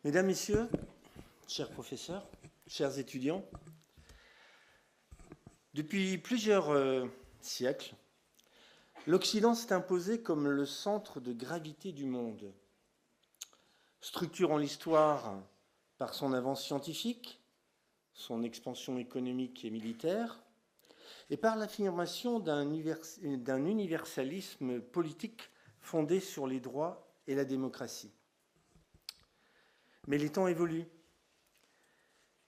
Mesdames, Messieurs, chers professeurs, chers étudiants, depuis plusieurs siècles, l'Occident s'est imposé comme le centre de gravité du monde, structurant l'histoire par son avance scientifique, son expansion économique et militaire, et par l'affirmation d'un universalisme politique fondé sur les droits et la démocratie. Mais les temps évoluent,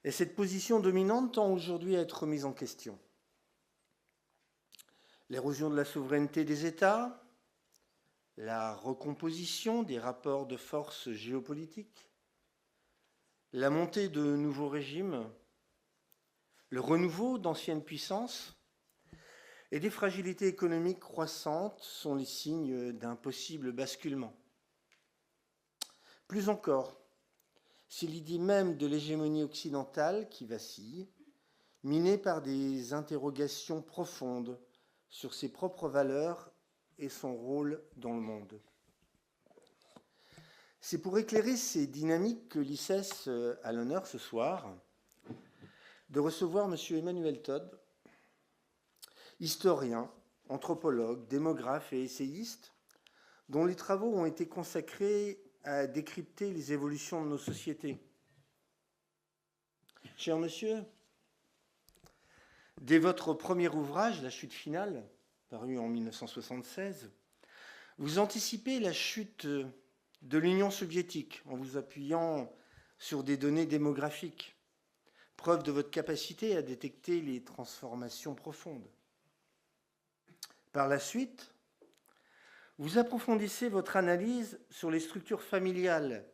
et cette position dominante tend aujourd'hui à être remise en question. L'érosion de la souveraineté des États, la recomposition des rapports de force géopolitiques, la montée de nouveaux régimes, le renouveau d'anciennes puissances et des fragilités économiques croissantes sont les signes d'un possible basculement. Plus encore, c'est l'idée même de l'hégémonie occidentale qui vacille, minée par des interrogations profondes sur ses propres valeurs et son rôle dans le monde. C'est pour éclairer ces dynamiques que l'ICES a l'honneur ce soir de recevoir M. Emmanuel Todd, historien, anthropologue, démographe et essayiste, dont les travaux ont été consacrés à décrypter les évolutions de nos sociétés. Cher monsieur, dès votre premier ouvrage, La chute finale, paru en 1976, vous anticipez la chute de l'Union soviétique en vous appuyant sur des données démographiques, preuve de votre capacité à détecter les transformations profondes. Par la suite, vous approfondissez votre analyse sur les structures familiales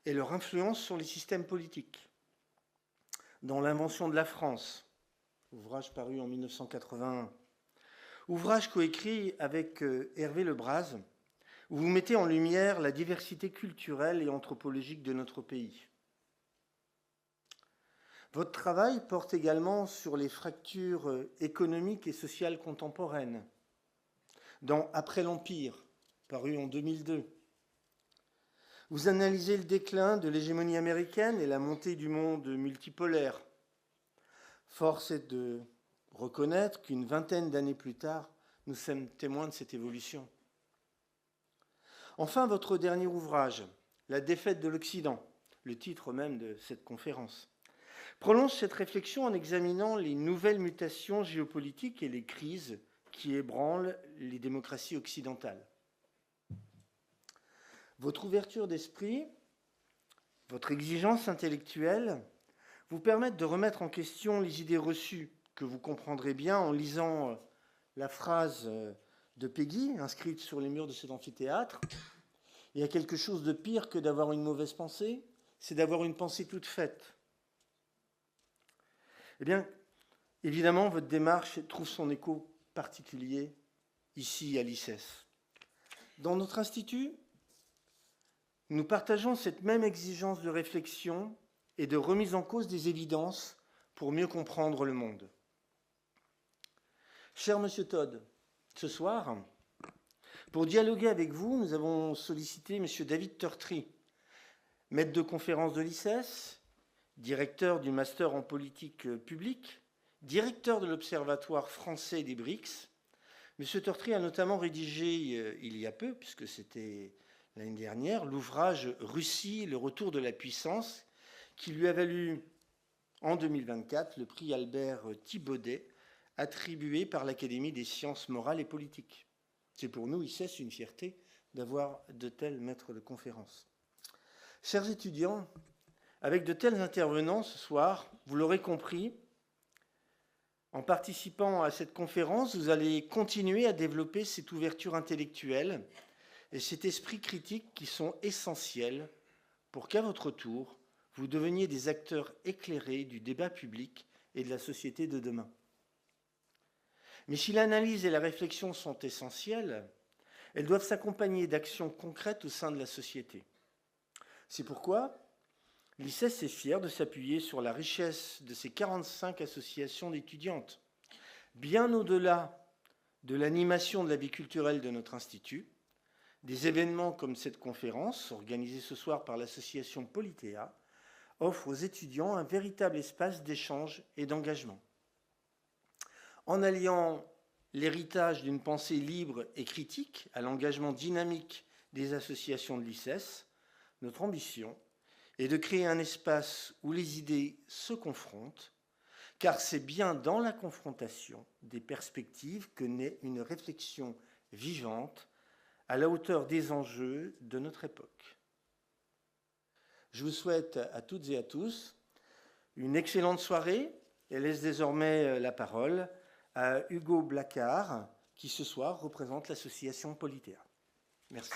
et leur influence sur les systèmes politiques. Dans L'invention de la France, ouvrage paru en 1981, ouvrage coécrit avec Hervé Lebras, où vous mettez en lumière la diversité culturelle et anthropologique de notre pays. Votre travail porte également sur les fractures économiques et sociales contemporaines. Dans Après l'Empire, paru en 2002, vous analysez le déclin de l'hégémonie américaine et la montée du monde multipolaire. Force est de reconnaître qu'une vingtaine d'années plus tard, nous sommes témoins de cette évolution. Enfin, votre dernier ouvrage, La défaite de l'Occident, le titre même de cette conférence, prolonge cette réflexion en examinant les nouvelles mutations géopolitiques et les crises qui ébranlent les démocraties occidentales. Votre ouverture d'esprit, votre exigence intellectuelle vous permettent de remettre en question les idées reçues que vous comprendrez bien en lisant la phrase de Peggy inscrite sur les murs de cet amphithéâtre. Il y a quelque chose de pire que d'avoir une mauvaise pensée, c'est d'avoir une pensée toute faite. Eh bien, évidemment, votre démarche trouve son écho particulier ici à l'ICES. Dans notre institut, nous partageons cette même exigence de réflexion et de remise en cause des évidences pour mieux comprendre le monde. Cher Monsieur Todd, ce soir, pour dialoguer avec vous, nous avons sollicité M. David Turtry, maître de conférence de l'ICES, directeur du Master en politique publique, directeur de l'Observatoire français des BRICS. M. Turtry a notamment rédigé, il y a peu, puisque c'était l'année dernière, l'ouvrage « Russie, le retour de la puissance », qui lui a valu, en 2024, le prix Albert Thibaudet, attribué par l'Académie des sciences morales et politiques. C'est pour nous, ICES, une fierté d'avoir de tels maîtres de conférences. Chers étudiants, avec de tels intervenants ce soir, vous l'aurez compris, en participant à cette conférence, vous allez continuer à développer cette ouverture intellectuelle et cet esprit critique qui sont essentiels pour qu'à votre tour, vous deveniez des acteurs éclairés du débat public et de la société de demain. Mais si l'analyse et la réflexion sont essentielles, elles doivent s'accompagner d'actions concrètes au sein de la société. C'est pourquoi l'ICES est fier de s'appuyer sur la richesse de ses 45 associations d'étudiantes, bien au-delà de l'animation de la vie culturelle de notre institut, Des événements comme cette conférence, organisée ce soir par l'association Politea, offrent aux étudiants un véritable espace d'échange et d'engagement. En alliant l'héritage d'une pensée libre et critique à l'engagement dynamique des associations de l'ICES, notre ambition est de créer un espace où les idées se confrontent, car c'est bien dans la confrontation des perspectives que naît une réflexion vivante à la hauteur des enjeux de notre époque. Je vous souhaite à toutes et à tous une excellente soirée et laisse désormais la parole à Hugo Blacard, qui ce soir représente l'association Politea. Merci.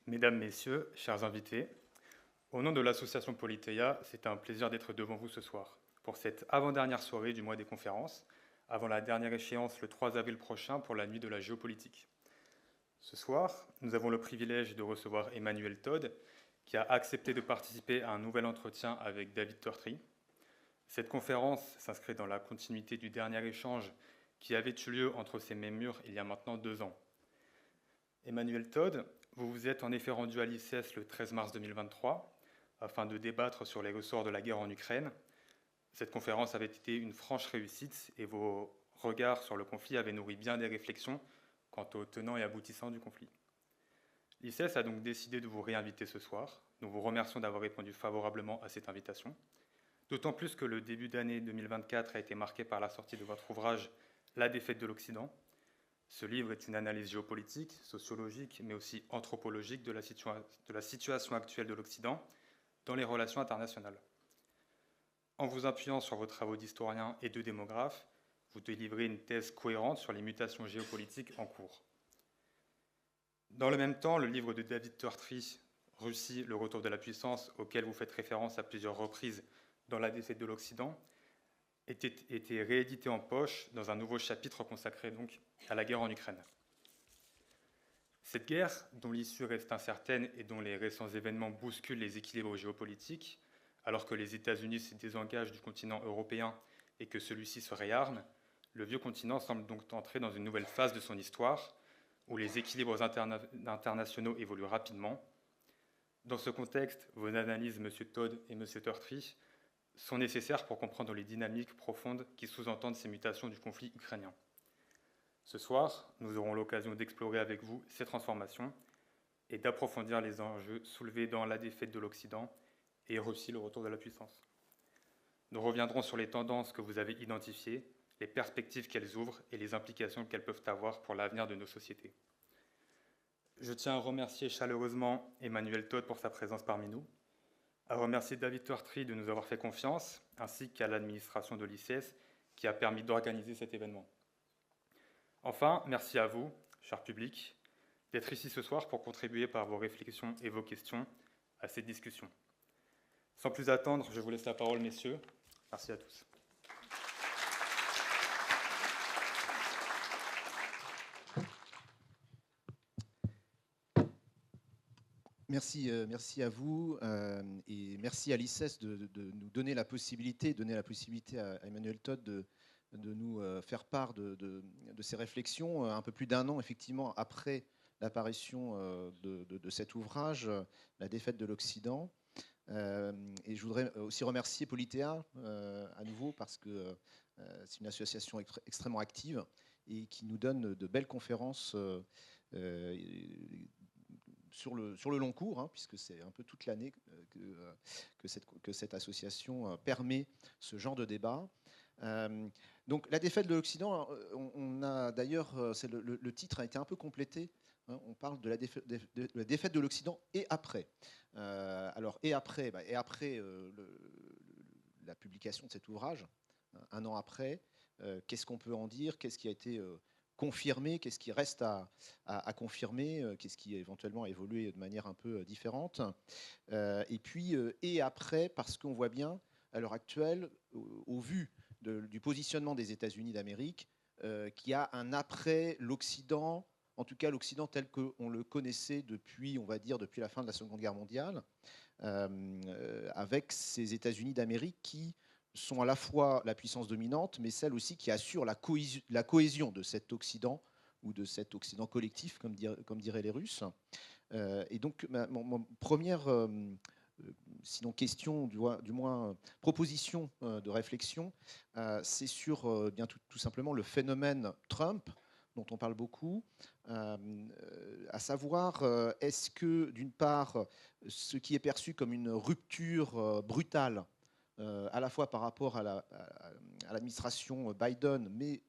Mesdames, Messieurs, chers invités, au nom de l'association Politea, c'est un plaisir d'être devant vous ce soir pour cette avant-dernière soirée du mois des conférences, avant la dernière échéance le 3 avril prochain pour la nuit de la géopolitique. Ce soir, nous avons le privilège de recevoir Emmanuel Todd, qui a accepté de participer à un nouvel entretien avec David Tortry. Cette conférence s'inscrit dans la continuité du dernier échange qui avait eu lieu entre ces mêmes murs il y a maintenant 2 ans. Emmanuel Todd, vous vous êtes en effet rendu à l'ICES le 13 mars 2023 afin de débattre sur les ressorts de la guerre en Ukraine. Cette conférence avait été une franche réussite et vos regards sur le conflit avaient nourri bien des réflexions quant aux tenants et aboutissants du conflit. L'ICES a donc décidé de vous réinviter ce soir. Nous vous remercions d'avoir répondu favorablement à cette invitation, d'autant plus que le début d'année 2024 a été marqué par la sortie de votre ouvrage « La défaite de l'Occident ». Ce livre est une analyse géopolitique, sociologique, mais aussi anthropologique de la situation actuelle de l'Occident dans les relations internationales. En vous appuyant sur vos travaux d'historien et de démographe, vous délivrez une thèse cohérente sur les mutations géopolitiques en cours. Dans le même temps, le livre de David Tortry, Russie, le retour de la puissance, auquel vous faites référence à plusieurs reprises dans La défaite de l'Occident, était réédité en poche dans un nouveau chapitre consacré donc à la guerre en Ukraine. Cette guerre, dont l'issue reste incertaine et dont les récents événements bousculent les équilibres géopolitiques, alors que les États-Unis se désengagent du continent européen et que celui-ci se réarme, le vieux continent semble donc entrer dans une nouvelle phase de son histoire, où les équilibres internationaux évoluent rapidement. Dans ce contexte, vos analyses, M. Todd et M. Tortry, sont nécessaires pour comprendre les dynamiques profondes qui sous-entendent ces mutations du conflit ukrainien. Ce soir, nous aurons l'occasion d'explorer avec vous ces transformations et d'approfondir les enjeux soulevés dans la défaite de l'Occident et Russie, le retour de la puissance. Nous reviendrons sur les tendances que vous avez identifiées, les perspectives qu'elles ouvrent et les implications qu'elles peuvent avoir pour l'avenir de nos sociétés. Je tiens à remercier chaleureusement Emmanuel Todd pour sa présence parmi nous, à remercier David Tortry de nous avoir fait confiance, ainsi qu'à l'administration de l'ICES qui a permis d'organiser cet événement. Enfin, merci à vous, cher public, d'être ici ce soir pour contribuer par vos réflexions et vos questions à cette discussion. Sans plus attendre, je vous laisse la parole, messieurs. Merci à tous. Merci, merci à vous et merci à l'ICES de nous donner la possibilité à Emmanuel Todd de nous faire part de ces réflexions un peu plus d'1 an, effectivement, après l'apparition de cet ouvrage, La défaite de l'Occident. Et je voudrais aussi remercier Politea à nouveau parce que c'est une association extrêmement active et qui nous donne de belles conférences sur le long cours, hein, puisque c'est un peu toute l'année que cette association permet ce genre de débat. Donc la défaite de l'Occident, on a d'ailleurs, le titre a été un peu complété. Hein, on parle de la défaite de l'Occident et après. Alors et après, la publication de cet ouvrage, 1 an après, qu'est-ce qu'on peut en dire? Qu'est-ce qui a été confirmer, qu'est-ce qui reste à confirmer, qu'est-ce qui éventuellement a évolué de manière un peu différente. Et puis, et après, parce qu'on voit bien, à l'heure actuelle, au vu du positionnement des États-Unis d'Amérique, qu'il y a un après l'Occident, en tout cas l'Occident tel qu'on le connaissait depuis, on va dire, depuis la fin de la Seconde Guerre mondiale, avec ces États-Unis d'Amérique qui sont à la fois la puissance dominante, mais celles aussi qui assurent la cohésion de cet Occident, ou de cet Occident collectif, comme diraient les Russes. Et donc, mon première, sinon question, du moins proposition de réflexion, c'est sur bien tout simplement le phénomène Trump, dont on parle beaucoup, à savoir, est-ce que, d'une part, ce qui est perçu comme une rupture brutale, à la fois par rapport à l'administration Biden, mais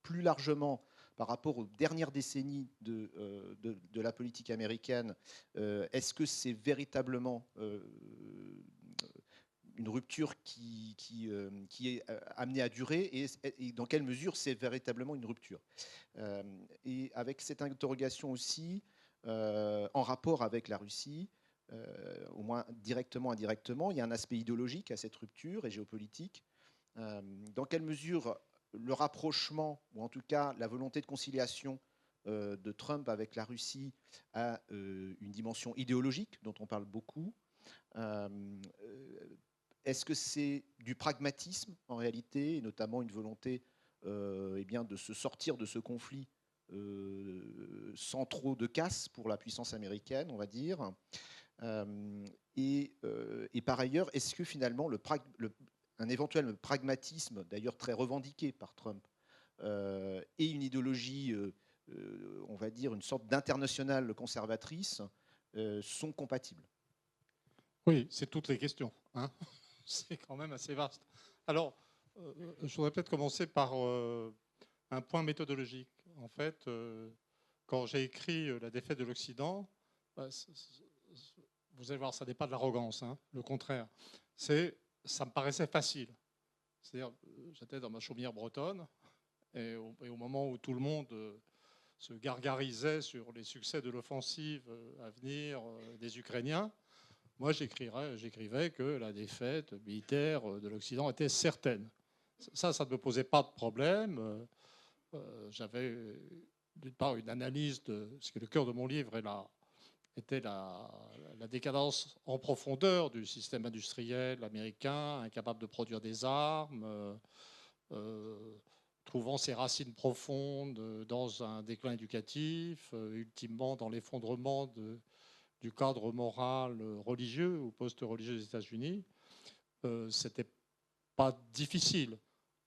plus largement par rapport aux dernières décennies de la politique américaine, est-ce que c'est véritablement une rupture qui est amenée à durer, et dans quelle mesure c'est véritablement une rupture? Et avec cette interrogation aussi, en rapport avec la Russie, au moins directement, indirectement, il y a un aspect idéologique à cette rupture et géopolitique. Dans quelle mesure le rapprochement, ou en tout cas la volonté de conciliation de Trump avec la Russie a une dimension idéologique dont on parle beaucoup? Est-ce que c'est du pragmatisme en réalité, et notamment une volonté eh bien, de se sortir de ce conflit sans trop de casse pour la puissance américaine, on va dire? Et par ailleurs, est-ce que finalement un éventuel pragmatisme, d'ailleurs très revendiqué par Trump, et une idéologie, on va dire une sorte d'internationale conservatrice, sont compatibles? Oui, c'est toutes les questions, hein. C'est quand même assez vaste. Alors, je voudrais peut-être commencer par un point méthodologique. En fait, quand j'ai écrit La défaite de l'Occident, vous allez voir, ça n'est pas de l'arrogance, hein, le contraire. Ça me paraissait facile. C'est-à-dire, j'étais dans ma chaumière bretonne, et au moment où tout le monde se gargarisait sur les succès de l'offensive à venir des Ukrainiens, moi, j'écrivais que la défaite militaire de l'Occident était certaine. Ça ne me posait pas de problème. J'avais, d'une part, une analyse de ce que le cœur de mon livre était la décadence en profondeur du système industriel américain, incapable de produire des armes, trouvant ses racines profondes dans un déclin éducatif, ultimement dans l'effondrement du cadre moral religieux ou post-religieux des États-Unis. C'était pas difficile.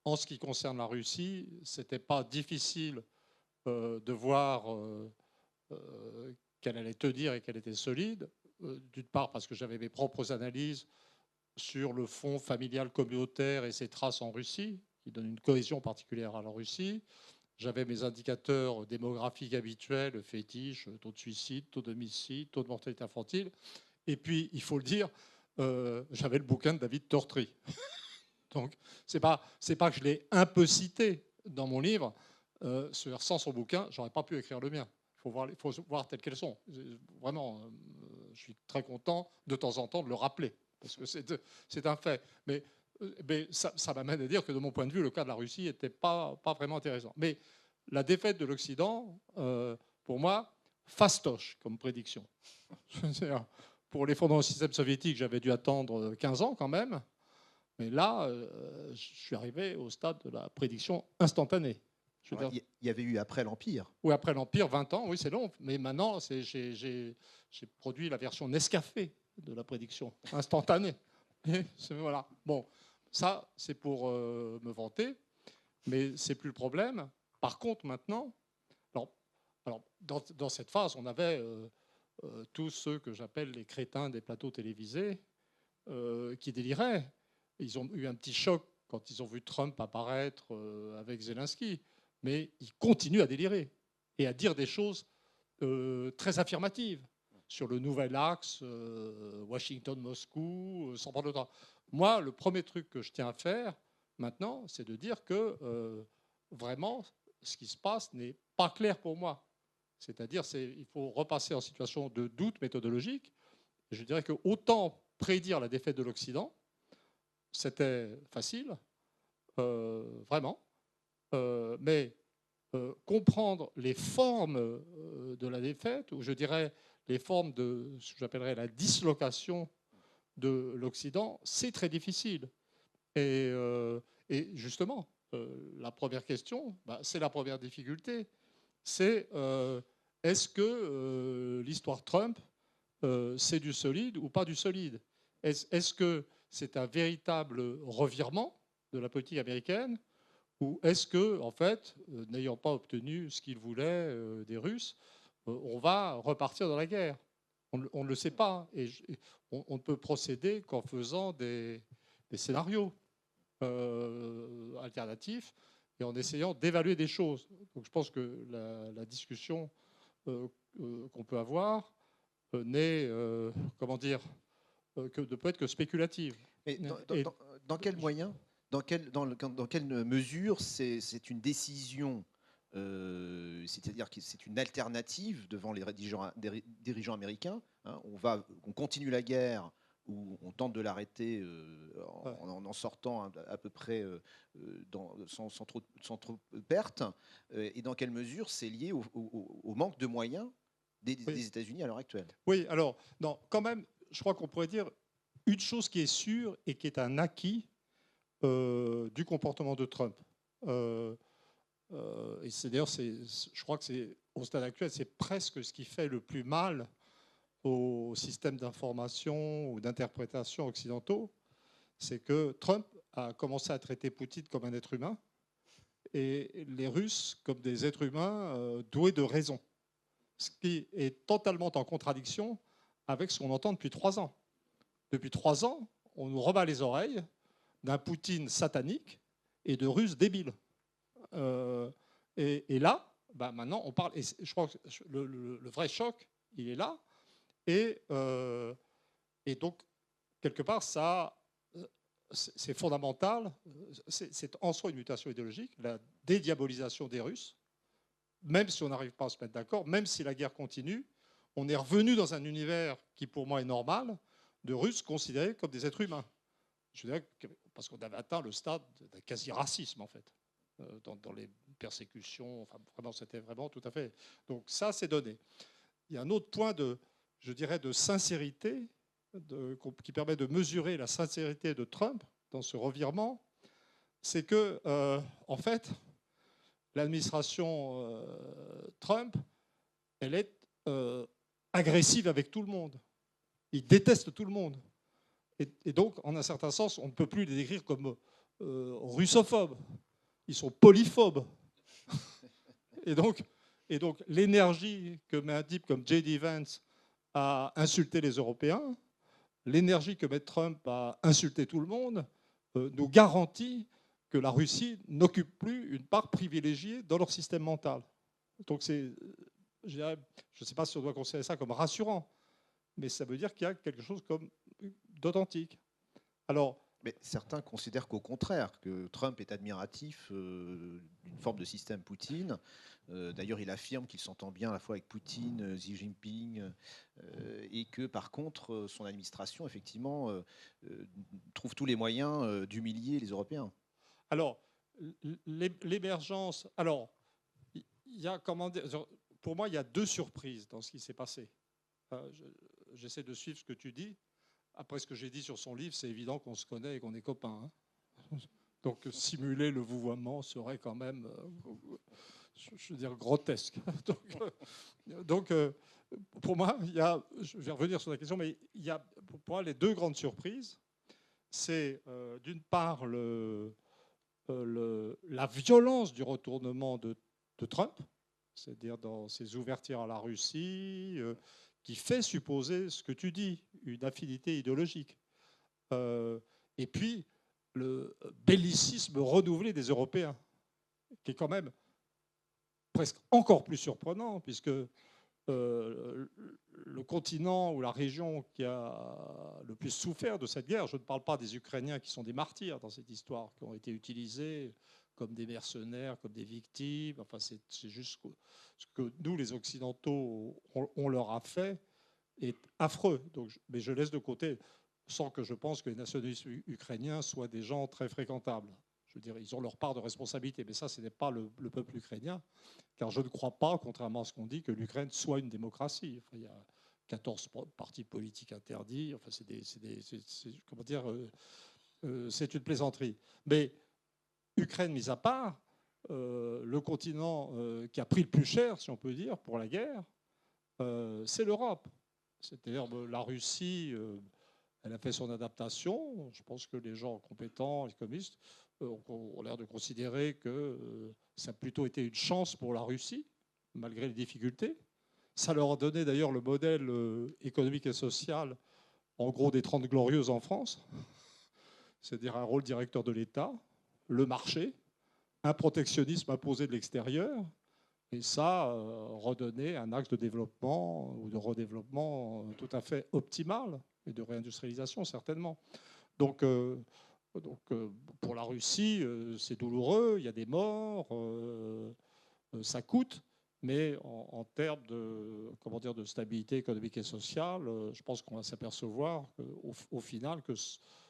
En ce qui concerne la Russie, c'était pas difficile de voir qu'elle allait tenir et qu'elle était solide. D'une part parce que j'avais mes propres analyses sur le fond familial communautaire et ses traces en Russie, qui donnent une cohésion particulière à la Russie. J'avais mes indicateurs démographiques habituels, fétiches, taux de suicide, taux d'homicide, taux de mortalité infantile. Et puis, il faut le dire, j'avais le bouquin de David Tortrey. Donc, c'est pas que je l'ai un peu cité dans mon livre. Sans son bouquin, j'aurais pas pu écrire le mien. Il faut voir telles qu'elles sont. Vraiment, je suis très content de temps en temps de le rappeler, parce que c'est un fait. Mais ça m'amène à dire que de mon point de vue, le cas de la Russie n'était pas vraiment intéressant. Mais la défaite de l'Occident, pour moi, fastoche comme prédiction. Pour l'effondrement du système soviétique, j'avais dû attendre 15 ans quand même. Mais là, je suis arrivé au stade de la prédiction instantanée. Il y avait eu après l'Empire. Oui, après l'Empire, 20 ans, oui, c'est long. Mais maintenant, j'ai produit la version Nescafé de la prédiction instantanée. Voilà. Bon, ça, c'est pour me vanter, mais c'est plus le problème. Par contre, maintenant, alors dans cette phase, on avait tous ceux que j'appelle les crétins des plateaux télévisés qui déliraient. Ils ont eu un petit choc quand ils ont vu Trump apparaître avec Zelensky, mais ils continuent à délirer et à dire des choses très affirmatives sur le nouvel axe Washington-Moscou, sans prendre le temps. Moi, le premier truc que je tiens à faire maintenant, c'est de dire que vraiment, ce qui se passe n'est pas clair pour moi. C'est-à-dire il faut repasser en situation de doute méthodologique. Je dirais que autant prédire la défaite de l'Occident, c'était facile, vraiment, mais comprendre les formes de la défaite, ou je dirais les formes de ce que j'appellerais la dislocation de l'Occident, c'est très difficile. Et justement, la première question, c'est la première difficulté, c'est est-ce que l'histoire Trump, c'est du solide ou pas du solide? Est-ce que c'est un véritable revirement de la politique américaine, ou est-ce que, en fait, n'ayant pas obtenu ce qu'ils voulaient des Russes, on va repartir dans la guerre? On ne le sait pas. Et on ne peut procéder qu'en faisant des scénarios alternatifs et en essayant d'évaluer des choses. Donc je pense que la discussion qu'on peut avoir n'est, comment dire, ne peut être que spéculative. Mais dans quel moyen, dans quelle mesure c'est une décision, c'est-à-dire que c'est une alternative devant les dirigeants américains, hein, on continue la guerre ou on tente de l'arrêter en sortant à peu près sans trop de pertes, et dans quelle mesure c'est lié au manque de moyens des États-Unis à l'heure actuelle? Oui, alors, non, quand même, je crois qu'on pourrait dire une chose qui est sûre et qui est un acquis du comportement de Trump. Et c'est d'ailleurs, je crois que c'est au stade actuel, c'est presque ce qui fait le plus mal aux systèmes d'information ou d'interprétation occidentaux, c'est que Trump a commencé à traiter Poutine comme un être humain et les Russes comme des êtres humains doués de raison, ce qui est totalement en contradiction avec ce qu'on entend depuis 3 ans. Depuis 3 ans, on nous rebat les oreilles d'un Poutine satanique et de Russes débiles. Et là, maintenant, on parle. Et je crois que le vrai choc, il est là. Et donc, quelque part, ça, c'est fondamental. C'est en soi une mutation idéologique, la dédiabolisation des Russes. Même si on n'arrive pas à se mettre d'accord, même si la guerre continue, on est revenu dans un univers qui, pour moi, est normal, de Russes considérés comme des êtres humains. Je dirais que, parce qu'on avait atteint le stade d'un quasi-racisme, en fait, dans les persécutions. Enfin, vraiment, c'était vraiment tout à fait. Donc ça, c'est donné. Il y a un autre point je dirais, de sincérité, qui permet de mesurer la sincérité de Trump dans ce revirement, c'est que, en fait, l'administration Trump, elle est agressive avec tout le monde. Il déteste tout le monde. Et donc, en un certain sens, on ne peut plus les décrire comme russophobes. Ils sont polyphobes. Et donc l'énergie que met un type comme J.D. Vance à insulter les Européens, l'énergie que met Trump à insulter tout le monde, nous garantit que la Russie n'occupe plus une part privilégiée dans leur système mental. Donc je ne sais pas si on doit considérer ça comme rassurant, mais ça veut dire qu'il y a quelque chose comme d'authentique. Alors, mais certains considèrent qu'au contraire, que Trump est admiratif d'une forme de système Poutine. D'ailleurs, il affirme qu'il s'entend bien à la fois avec Poutine, Xi Jinping, et que par contre, son administration, effectivement, trouve tous les moyens d'humilier les Européens. Alors, l'émergence. Alors, il y a, comment dire, pour moi, il y a 2 surprises dans ce qui s'est passé. J'essaie de suivre ce que tu dis. Après ce que j'ai dit sur son livre, c'est évident qu'on se connaît et qu'on est copains. Hein. Donc simuler le vouvoiement serait quand même, je veux dire, grotesque. Donc pour moi, je vais revenir sur la question, mais il y a pour moi les 2 grandes surprises. C'est d'une part la violence du retournement de Trump, c'est-à-dire dans ses ouvertures à la Russie, qui fait supposer ce que tu dis, une affinité idéologique. Et puis, le bellicisme renouvelé des Européens, qui est quand même presque encore plus surprenant, puisque le continent ou la région qui a le plus souffert de cette guerre, je ne parle pas des Ukrainiens qui sont des martyrs dans cette histoire, qui ont été utilisés comme des mercenaires, comme des victimes. Enfin, c'est juste ce que nous, les Occidentaux, on leur a fait est affreux. Donc, mais je laisse de côté, sans que je pense que les nationalistes ukrainiens soient des gens très fréquentables. Je veux dire, ils ont leur part de responsabilité, mais ça, ce n'est pas le peuple ukrainien, car je ne crois pas, contrairement à ce qu'on dit, que l'Ukraine soit une démocratie. Enfin, il y a 14 partis politiques interdits. Enfin, comment dire, c'est une plaisanterie. Mais Ukraine mise à part, le continent qui a pris le plus cher, si on peut dire, pour la guerre, c'est l'Europe. C'est-à-dire la Russie, elle a fait son adaptation. Je pense que les gens compétents, les communistes, ont l'air de considérer que ça a plutôt été une chance pour la Russie, malgré les difficultés. Ça leur a donné d'ailleurs le modèle économique et social, en gros, des 30 Glorieuses en France, c'est-à-dire un rôle directeur de l'État, le marché, un protectionnisme imposé de l'extérieur, et ça redonnait un axe de développement ou de redéveloppement tout à fait optimal, et de réindustrialisation certainement. Donc pour la Russie, c'est douloureux, il y a des morts, ça coûte, mais en termes de stabilité économique et sociale, je pense qu'on va s'apercevoir au final que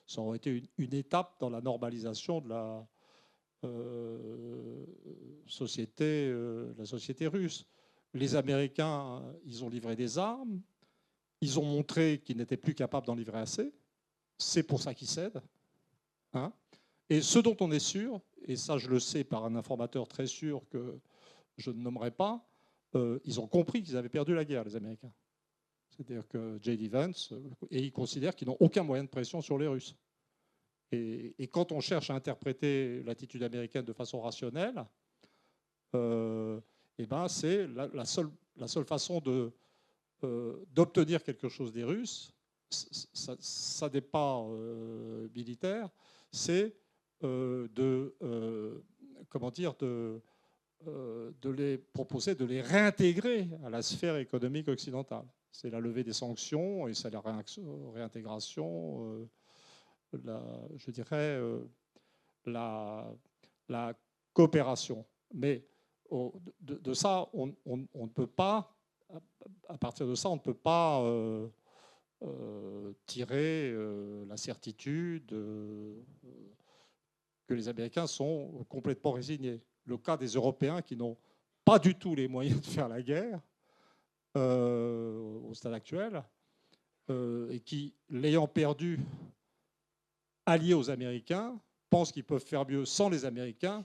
ça aurait été une étape dans la normalisation de la société russe. Les Américains, ils ont livré des armes, ils ont montré qu'ils n'étaient plus capables d'en livrer assez. C'est pour ça qu'ils cèdent. Hein. Et ce dont on est sûr, et ça je le sais par un informateur très sûr que je ne nommerai pas, ils ont compris qu'ils avaient perdu la guerre, les Américains. C'est-à-dire que J.D. Vance, et ils considèrent qu'ils n'ont aucun moyen de pression sur les Russes. Et quand on cherche à interpréter l'attitude américaine de façon rationnelle, eh ben c'est la seule façon d'obtenir quelque chose des Russes, ça n'est pas militaire, c'est de les proposer de les réintégrer à la sphère économique occidentale. C'est la levée des sanctions et c'est la réintégration, je dirais, la coopération. Mais de ça, on ne peut pas, à partir de ça, on ne peut pas tirer la certitude que les Américains sont complètement résignés. Le cas des Européens qui n'ont pas du tout les moyens de faire la guerre au stade actuel et qui, l'ayant perdu, alliés aux Américains, pensent qu'ils peuvent faire mieux sans les Américains.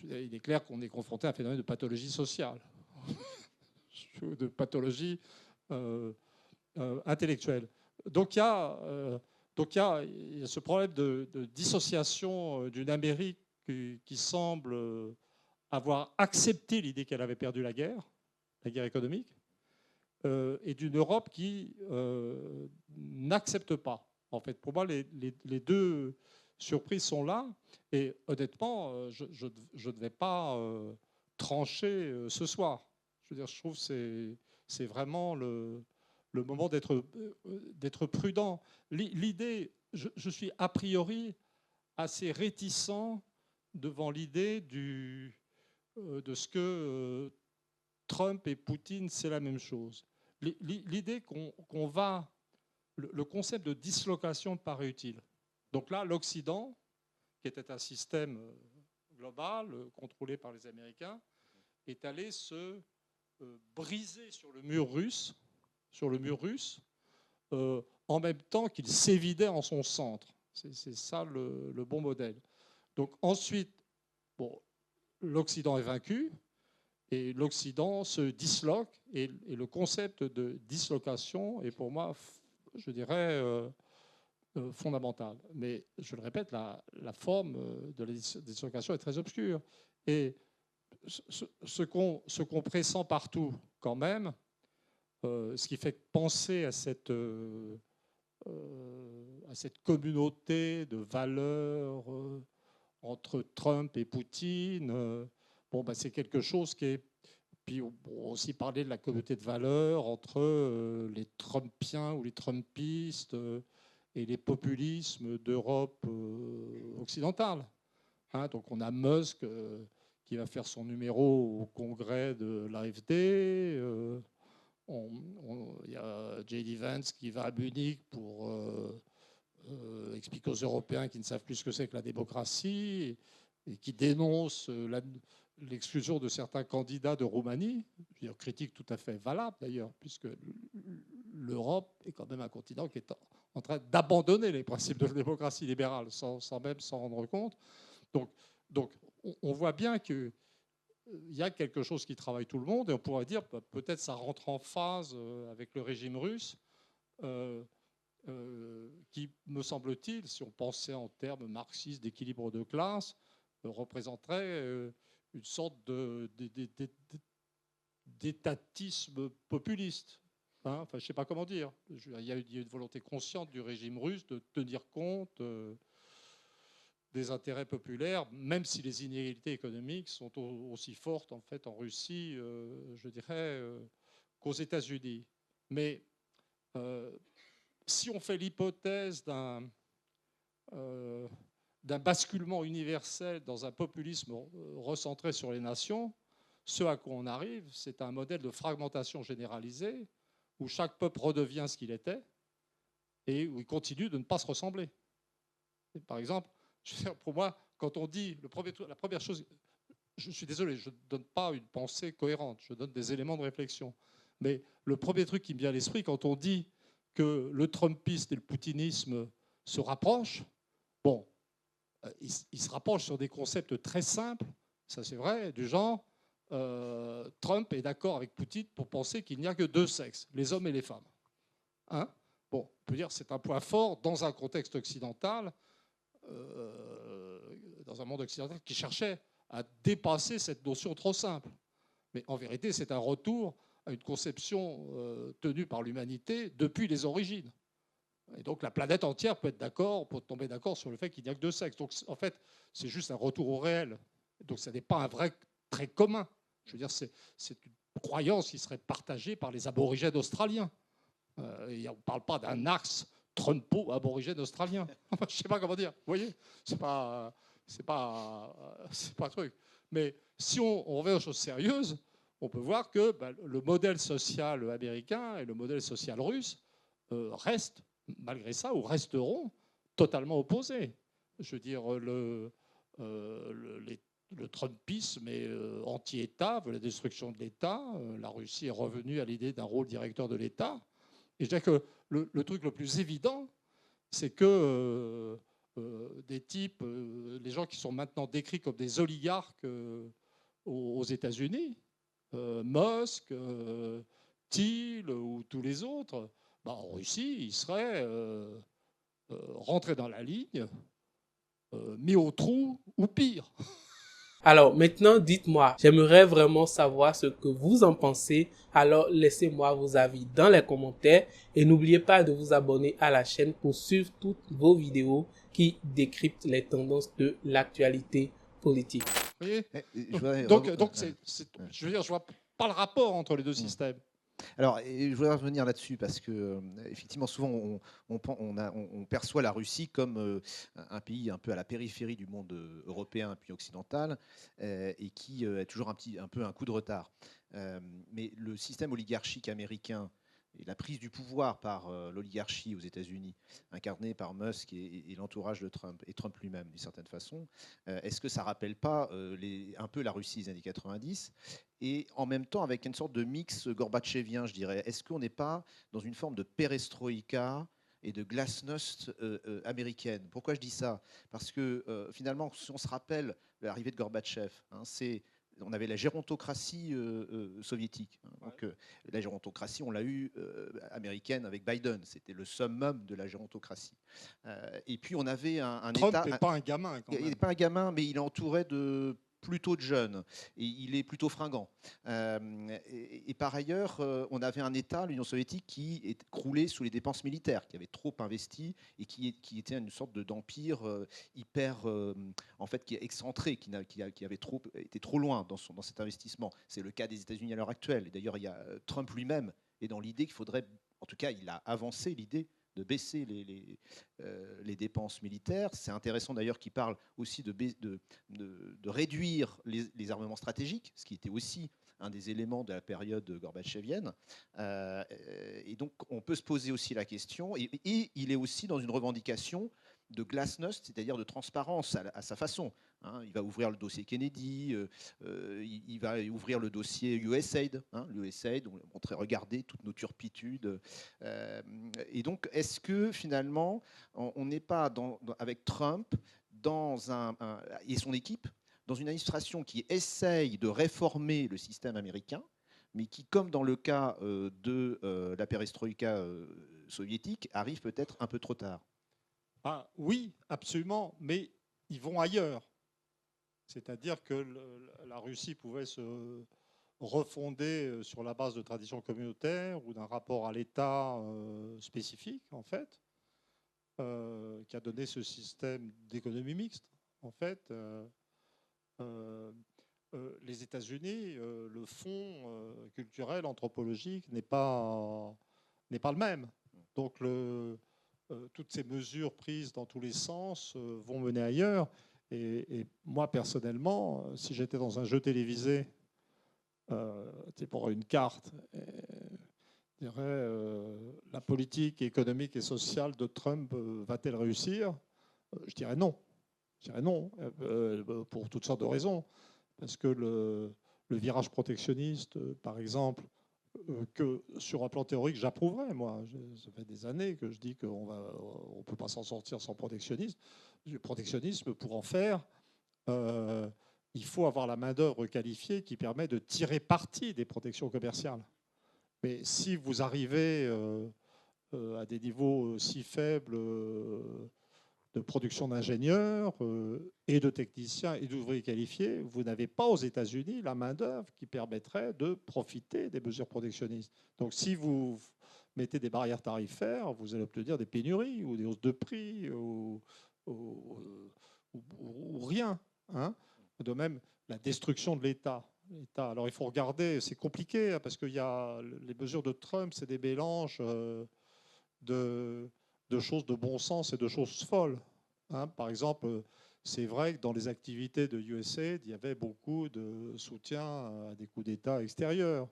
Il est clair qu'on est confronté à un phénomène de pathologie sociale, de pathologie intellectuelle. Donc il y a ce problème de dissociation d'une Amérique qui semble avoir accepté l'idée qu'elle avait perdu la guerre économique, et d'une Europe qui n'accepte pas. En fait, pour moi, les deux surprises sont là. Et honnêtement, je ne vais pas trancher ce soir. Je veux dire, je trouve que c'est vraiment le moment d'être prudent. L'idée, je suis a priori assez réticent devant l'idée de ce que Trump et Poutine, c'est la même chose. L'idée qu'on va... Le concept de dislocation paraît utile. Donc là, l'Occident, qui était un système global, contrôlé par les Américains, est allé se briser sur le mur russe, en même temps qu'il s'évidait en son centre. C'est ça le bon modèle. Donc ensuite, bon, l'Occident est vaincu et l'Occident se disloque. Et le concept de dislocation est pour moi, je dirais, fondamental. Mais je le répète, la forme de la dislocation est très obscure. Et ce qu'on pressent partout, quand même, ce qui fait penser à cette communauté de valeurs entre Trump et Poutine, c'est quelque chose qui est... Puis on peut aussi parler de la communauté de valeurs entre les Trumpiens ou les Trumpistes et les populismes d'Europe occidentale. Hein, donc on a Musk qui va faire son numéro au congrès de l'AfD. Il y a J.D. Vance qui va à Munich pour expliquer aux Européens qui ne savent plus ce que c'est que la démocratie et qui dénonce l'exclusion de certains candidats de Roumanie, critique tout à fait valable d'ailleurs, puisque l'Europe est quand même un continent qui est en train d'abandonner les principes de la démocratie libérale sans même s'en rendre compte. Donc on voit bien qu'il y a quelque chose qui travaille tout le monde, et on pourrait dire peut-être ça rentre en phase avec le régime russe, qui, me semble-t-il, si on pensait en termes marxistes d'équilibre de classe, représenterait une sorte d'étatisme populiste. Hein, enfin, je ne sais pas comment dire. Il y a une volonté consciente du régime russe de tenir compte des intérêts populaires, même si les inégalités économiques sont aussi fortes en fait en Russie, je dirais, qu'aux États-Unis. Mais si on fait l'hypothèse d'un basculement universel dans un populisme recentré sur les nations, ce à quoi on arrive, c'est un modèle de fragmentation généralisée où chaque peuple redevient ce qu'il était et où il continue de ne pas se ressembler. Et par exemple, pour moi, quand on dit la première chose, je suis désolé, je ne donne pas une pensée cohérente, je donne des éléments de réflexion. Mais le premier truc qui me vient à l'esprit, quand on dit que le trumpisme et le poutinisme se rapprochent, bon, ils se rapprochent sur des concepts très simples, ça c'est vrai, du genre, Trump est d'accord avec Poutine pour penser qu'il n'y a que deux sexes, les hommes et les femmes. Hein? Bon, on peut dire que c'est un point fort dans un contexte occidental, dans un monde occidental qui cherchait à dépasser cette notion trop simple. Mais en vérité, c'est un retour à une conception tenue par l'humanité depuis les origines. Et donc la planète entière peut être d'accord, peut tomber d'accord sur le fait qu'il n'y a que deux sexes. Donc en fait, c'est juste un retour au réel. Donc ça n'est pas un vrai trait commun. Je veux dire, c'est une croyance qui serait partagée par les aborigènes australiens. On ne parle pas d'un axe Trumpo-aborigène australien. Je ne sais pas comment dire. Vous voyez, c'est pas un truc. Mais si on revient aux choses sérieuses, on peut voir que le modèle social américain et le modèle social russe restent, malgré ça, ou resteront totalement opposés. Je veux dire, le trumpisme est anti-État, veut la destruction de l'État. La Russie est revenue à l'idée d'un rôle directeur de l'État. Et je dirais que le truc le plus évident, c'est que des types, les gens qui sont maintenant décrits comme des oligarques aux États-Unis, Musk, Thiel ou tous les autres, en Russie, ils seraient rentrés dans la ligne, mis au trou ou pire. Alors maintenant, dites-moi, j'aimerais vraiment savoir ce que vous en pensez. Alors laissez-moi vos avis dans les commentaires et n'oubliez pas de vous abonner à la chaîne pour suivre toutes vos vidéos qui décryptent les tendances de l'actualité politique. Vous voyez ? Donc je veux dire, je vois pas le rapport entre les deux systèmes. Alors, je voudrais revenir là-dessus parce que, effectivement, souvent, on perçoit la Russie comme un pays un peu à la périphérie du monde européen puis occidental et qui a toujours un peu un coup de retard. Mais le système oligarchique américain et la prise du pouvoir par l'oligarchie aux États-Unis, incarnée par Musk et l'entourage de Trump, et Trump lui-même d'une certaine façon, est-ce que ça ne rappelle pas un peu la Russie des années 90 et en même temps avec une sorte de mix gorbatchevien, je dirais. Est-ce qu'on n'est pas dans une forme de perestroïka et de glasnost américaine? Pourquoi je dis ça? Parce que finalement, si on se rappelle l'arrivée de Gorbatchev, on avait la gérontocratie soviétique. Donc, la gérontocratie, on l'a eu américaine avec Biden. C'était le summum de la gérontocratie. Et puis, on avait un Trump État... Trump n'est pas un gamin, quand même. Il n'est pas un gamin, mais il est entouré plutôt de jeunes. Et il est plutôt fringant. Et par ailleurs, on avait un État, l'Union soviétique, qui est croulé sous les dépenses militaires, qui avait trop investi et qui était une sorte d'empire hyper, en fait, qui est excentré, qui avait été trop loin dans cet investissement. C'est le cas des États-Unis à l'heure actuelle. Et d'ailleurs, il y a Trump lui-même est dans l'idée qu'il faudrait, en tout cas, il a avancé l'idée de baisser les dépenses militaires. C'est intéressant d'ailleurs qu'il parle aussi de réduire les armements stratégiques, ce qui était aussi un des éléments de la période gorbatchevienne. Et donc on peut se poser aussi la question, et il est aussi dans une revendication de glasnost, c'est-à-dire de transparence à sa façon. Hein, il va ouvrir le dossier Kennedy, il va ouvrir le dossier USAID. Hein, l'USAID, on va montrer, regardez toutes nos turpitudes. Et donc, est-ce que finalement, on n'est pas avec Trump et son équipe dans une administration qui essaye de réformer le système américain, mais qui, comme dans le cas de la perestroïka soviétique, arrive peut-être un peu trop tard? Ah, oui, absolument, mais ils vont ailleurs. C'est-à-dire que la Russie pouvait se refonder sur la base de traditions communautaires ou d'un rapport à l'État spécifique, en fait, qui a donné ce système d'économie mixte. En fait, les États-Unis, le fond culturel, anthropologique n'est pas le même. Donc, toutes ces mesures prises dans tous les sens vont mener ailleurs. Et moi, personnellement, si j'étais dans un jeu télévisé, pour une carte, je dirais, la politique économique et sociale de Trump va-t-elle réussir? Je dirais non. Je dirais non, pour toutes sortes de raisons. Parce que le virage protectionniste, par exemple, que sur un plan théorique, j'approuverais, moi. Ça fait des années que je dis qu'on ne peut pas s'en sortir sans protectionnisme. Du protectionnisme, pour en faire, il faut avoir la main-d'œuvre qualifiée qui permet de tirer parti des protections commerciales. Mais si vous arrivez à des niveaux si faibles de production d'ingénieurs et de techniciens et d'ouvriers qualifiés, vous n'avez pas aux États-Unis la main-d'œuvre qui permettrait de profiter des mesures protectionnistes. Donc si vous mettez des barrières tarifaires, vous allez obtenir des pénuries ou des hausses de prix ou rien. Hein. De même, la destruction de l'État. Alors il faut regarder, c'est compliqué hein, parce que les mesures de Trump, c'est des mélanges de choses de bon sens et de choses folles. Hein, par exemple, c'est vrai que dans les activités de USAID, il y avait beaucoup de soutien à des coups d'État extérieurs.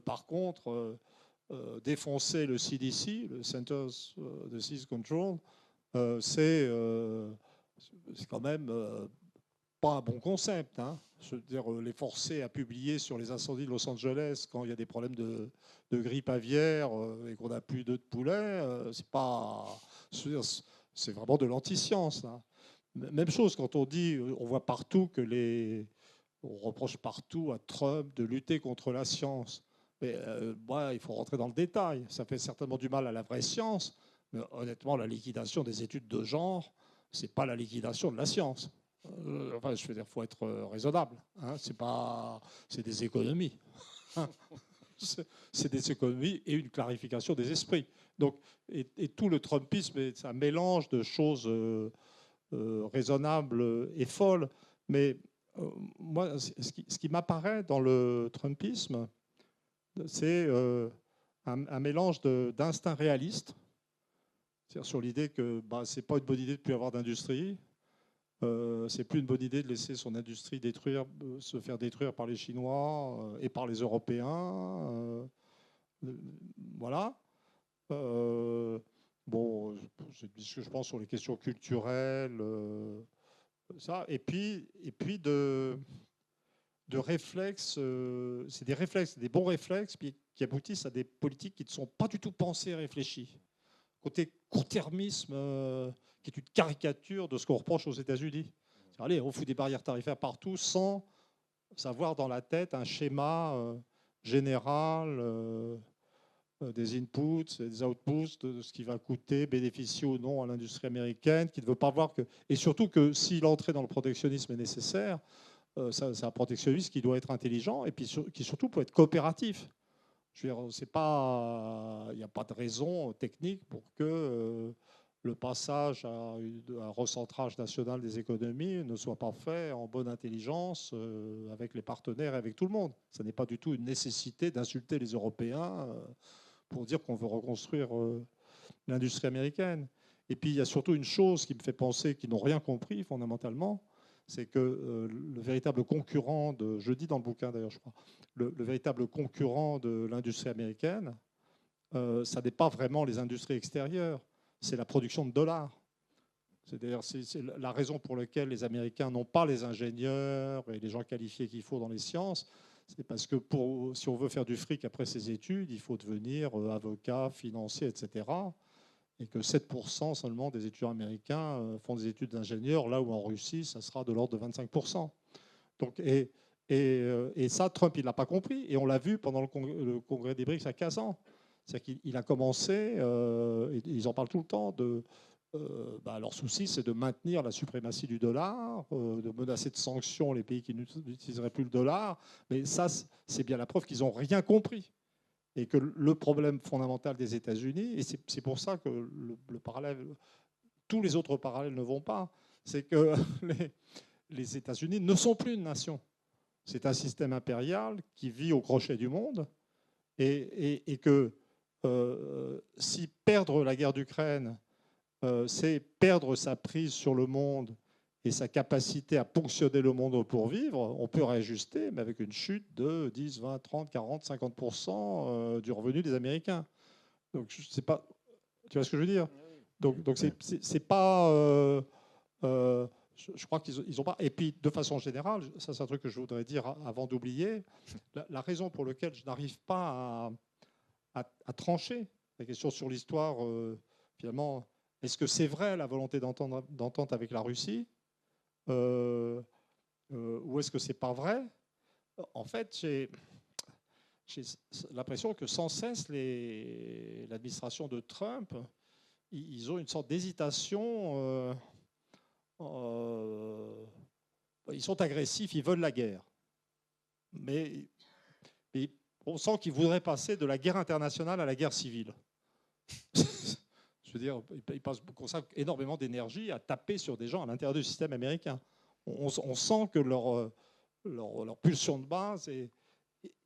Par contre, défoncer le CDC, le Centers of Disease Control, c'est quand même pas un bon concept. Hein. Je veux dire, les forcer à publier sur les incendies de Los Angeles quand il y a des problèmes de grippe aviaire et qu'on n'a plus d'œufs de poulet, c'est pas. C'est vraiment de l'anti-science. Hein. Même chose quand on dit, on voit partout on reproche partout à Trump de lutter contre la science. Mais il faut rentrer dans le détail. Ça fait certainement du mal à la vraie science, mais honnêtement, la liquidation des études de genre, c'est pas la liquidation de la science. Enfin, je veux dire, faut être raisonnable. Hein. C'est des économies. C'est des économies et une clarification des esprits. Donc, et tout le Trumpisme, c'est un mélange de choses raisonnables et folles. Mais moi, ce qui m'apparaît dans le Trumpisme, c'est un mélange d'instinct réaliste, c'est-à-dire sur l'idée que c'est pas une bonne idée de plus avoir d'industrie. C'est plus une bonne idée de laisser son industrie se faire détruire par les Chinois et par les Européens. Voilà. Bon, c'est ce que je pense sur les questions culturelles, ça. Et puis de réflexes, c'est des réflexes, des bons réflexes qui aboutissent à des politiques qui ne sont pas du tout pensées et réfléchies. Côté court-termisme, qui est une caricature de ce qu'on reproche aux États-Unis. Allez, on fout des barrières tarifaires partout sans savoir dans la tête un schéma général des inputs et des outputs, de ce qui va coûter, bénéficier ou non à l'industrie américaine, qui ne veut pas voir que... Et surtout que si l'entrée dans le protectionnisme est nécessaire, c'est un protectionnisme qui doit être intelligent et puis qui surtout peut être coopératif. Je veux dire, il n'y a pas de raison technique pour que le passage à un recentrage national des économies ne soit pas fait en bonne intelligence avec les partenaires et avec tout le monde. Ce n'est pas du tout une nécessité d'insulter les Européens pour dire qu'on veut reconstruire l'industrie américaine. Et puis il y a surtout une chose qui me fait penser qu'ils n'ont rien compris fondamentalement, c'est que le véritable concurrent je dis dans le bouquin d'ailleurs, je crois, le véritable concurrent de l'industrie américaine, ça n'est pas vraiment les industries extérieures, c'est la production de dollars. C'est-à-dire, c'est la raison pour laquelle les Américains n'ont pas les ingénieurs et les gens qualifiés qu'il faut dans les sciences. C'est parce que si on veut faire du fric après ses études, il faut devenir avocat, financier, etc. Et que 7% seulement des étudiants américains font des études d'ingénieur, là où en Russie, ça sera de l'ordre de 25%. Donc, et ça, Trump, il ne l'a pas compris. Et on l'a vu pendant le congrès des BRICS à Kazan. C'est-à-dire qu'il a commencé, ils en parlent tout le temps, leur souci, c'est de maintenir la suprématie du dollar, de menacer de sanctions les pays qui n'utiliseraient plus le dollar. Mais ça, c'est bien la preuve qu'ils n'ont rien compris. Et que le problème fondamental des États-Unis, et c'est pour ça que le parallèle, tous les autres parallèles ne vont pas, c'est que les États-Unis ne sont plus une nation. C'est un système impérial qui vit au crochet du monde et que si perdre la guerre d'Ukraine, c'est perdre sa prise sur le monde et sa capacité à ponctionner le monde pour vivre, on peut réajuster, mais avec une chute de 10, 20, 30, 40, 50% du revenu des Américains. Donc, c'est pas, tu vois ce que je veux dire? Donc c'est pas... je crois qu'ils n'ont pas... Et puis, de façon générale, ça c'est un truc que je voudrais dire avant d'oublier, la raison pour laquelle je n'arrive pas à trancher la question sur l'histoire, finalement, est-ce que c'est vrai la volonté d'entente avec la Russie ou est-ce que c'est pas vrai? En fait, j'ai l'impression que sans cesse, l'administration de Trump, ils ont une sorte d'hésitation. Ils sont agressifs, ils veulent la guerre. Mais on sent qu'ils voudraient passer de la guerre internationale à la guerre civile. Je veux dire, ils consacrent énormément d'énergie à taper sur des gens à l'intérieur du système américain. On sent que leur pulsion de base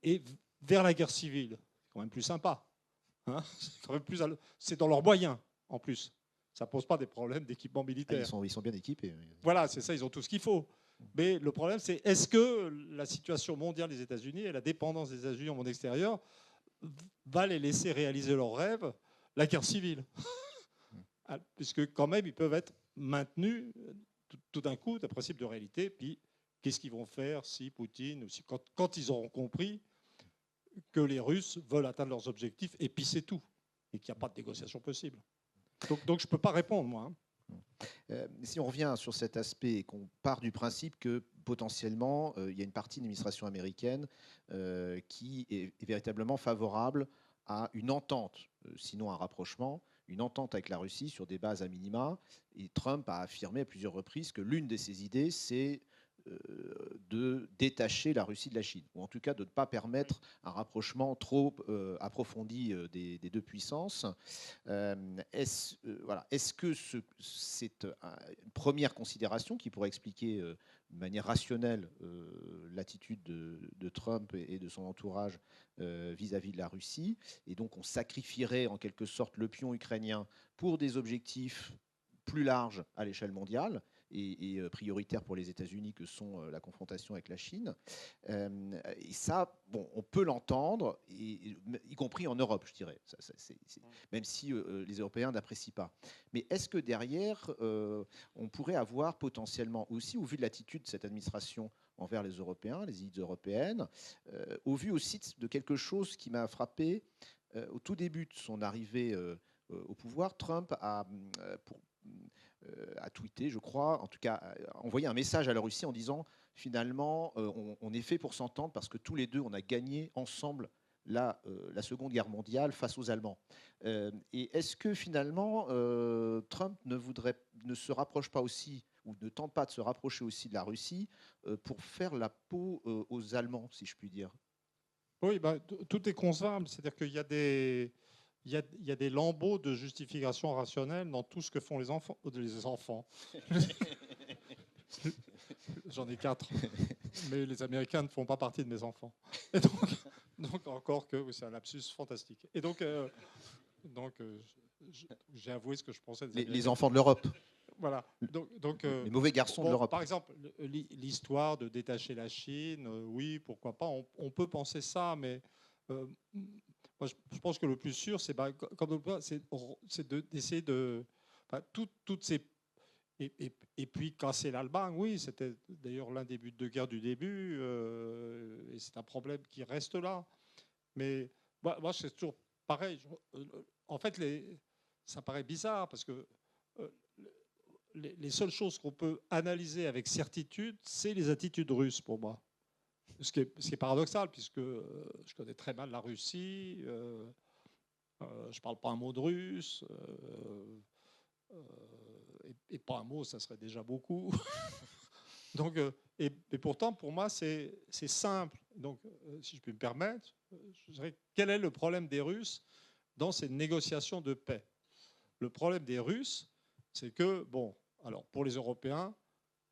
est vers la guerre civile. C'est quand même plus sympa. Hein, c'est dans leurs moyens, en plus. Ça ne pose pas des problèmes d'équipement militaire. Ils sont bien équipés. Voilà, c'est ça, ils ont tout ce qu'il faut. Mais le problème, c'est est-ce que la situation mondiale des États-Unis et la dépendance des États-Unis au monde extérieur va les laisser réaliser leurs rêves, la guerre civile? Puisque quand même, ils peuvent être maintenus tout d'un coup d'un principe de réalité. Puis, qu'est-ce qu'ils vont faire si Poutine, ou quand ils auront compris que les Russes veulent atteindre leurs objectifs, et puis c'est tout, et qu'il n'y a pas de négociation possible. Donc je ne peux pas répondre, moi. Si on revient sur cet aspect et qu'on part du principe que potentiellement, il y a une partie de l'administration américaine qui est véritablement favorable à une entente, sinon un rapprochement, une entente avec la Russie sur des bases à minima. Et Trump a affirmé à plusieurs reprises que l'une de ses idées, c'est de détacher la Russie de la Chine, ou en tout cas de ne pas permettre un rapprochement trop approfondi des deux puissances. Est-ce que c'est une première considération qui pourrait expliquer de manière rationnelle l'attitude de Trump et de son entourage vis-à-vis de la Russie, et donc on sacrifierait en quelque sorte le pion ukrainien pour des objectifs plus larges à l'échelle mondiale et prioritaires pour les États-Unis que sont la confrontation avec la Chine. Et ça, bon, on peut l'entendre, y compris en Europe, je dirais, même si les Européens n'apprécient pas. Mais est-ce que derrière, on pourrait avoir potentiellement aussi, au vu de l'attitude de cette administration envers les Européens, les élites européennes, au vu aussi de quelque chose qui m'a frappé au tout début de son arrivée au pouvoir, Trump a tweeté, je crois, en tout cas envoyé un message à la Russie en disant finalement on est fait pour s'entendre parce que tous les deux on a gagné ensemble la Seconde Guerre mondiale face aux Allemands. Et est-ce que finalement Trump ne se rapproche pas aussi ou ne tente pas de se rapprocher aussi de la Russie pour faire la peau aux Allemands, si je puis dire? Oui, tout est concevable. C'est-à-dire qu'il y a des... Il y a des lambeaux de justification rationnelle dans tout ce que font les enfants. J'en ai 4, mais les Américains ne font pas partie de mes enfants. Et donc encore que c'est un lapsus fantastique. Et donc j'ai avoué ce que je pensais des les enfants de l'Europe. Voilà. Donc, les mauvais garçons de l'Europe. Par exemple, l'histoire de détacher la Chine, oui, pourquoi pas. On peut penser ça, mais moi, je pense que le plus sûr, c'est d'essayer de... toutes ces... Et puis casser l'Allemagne, oui, c'était d'ailleurs l'un des buts de guerre du début, et c'est un problème qui reste là. Mais moi c'est toujours pareil. En fait, ça paraît bizarre parce que les seules choses qu'on peut analyser avec certitude, c'est les attitudes russes pour moi. Ce qui est paradoxal, puisque je connais très mal la Russie, je ne parle pas un mot de russe, et pas un mot, ça serait déjà beaucoup. Donc, et pourtant, pour moi, c'est simple. Donc, si je puis me permettre, je dirais, quel est le problème des Russes dans ces négociations de paix? Le problème des Russes, c'est que, bon, alors pour les Européens,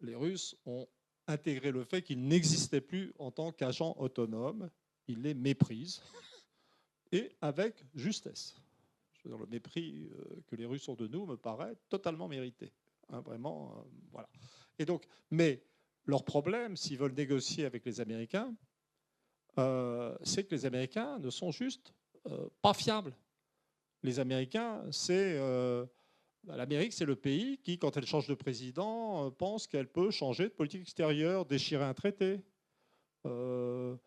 les Russes ont intégré le fait qu'ils n'existaient plus en tant qu'agents autonomes. Ils les méprisent, et avec justesse. Je veux dire, le mépris que les Russes ont de nous me paraît totalement mérité. Hein, vraiment, voilà. Et donc, mais leur problème, s'ils veulent négocier avec les Américains, c'est que les Américains ne sont juste pas fiables. Les Américains, l'Amérique, c'est le pays qui, quand elle change de président, pense qu'elle peut changer de politique extérieure, déchirer un traité. Le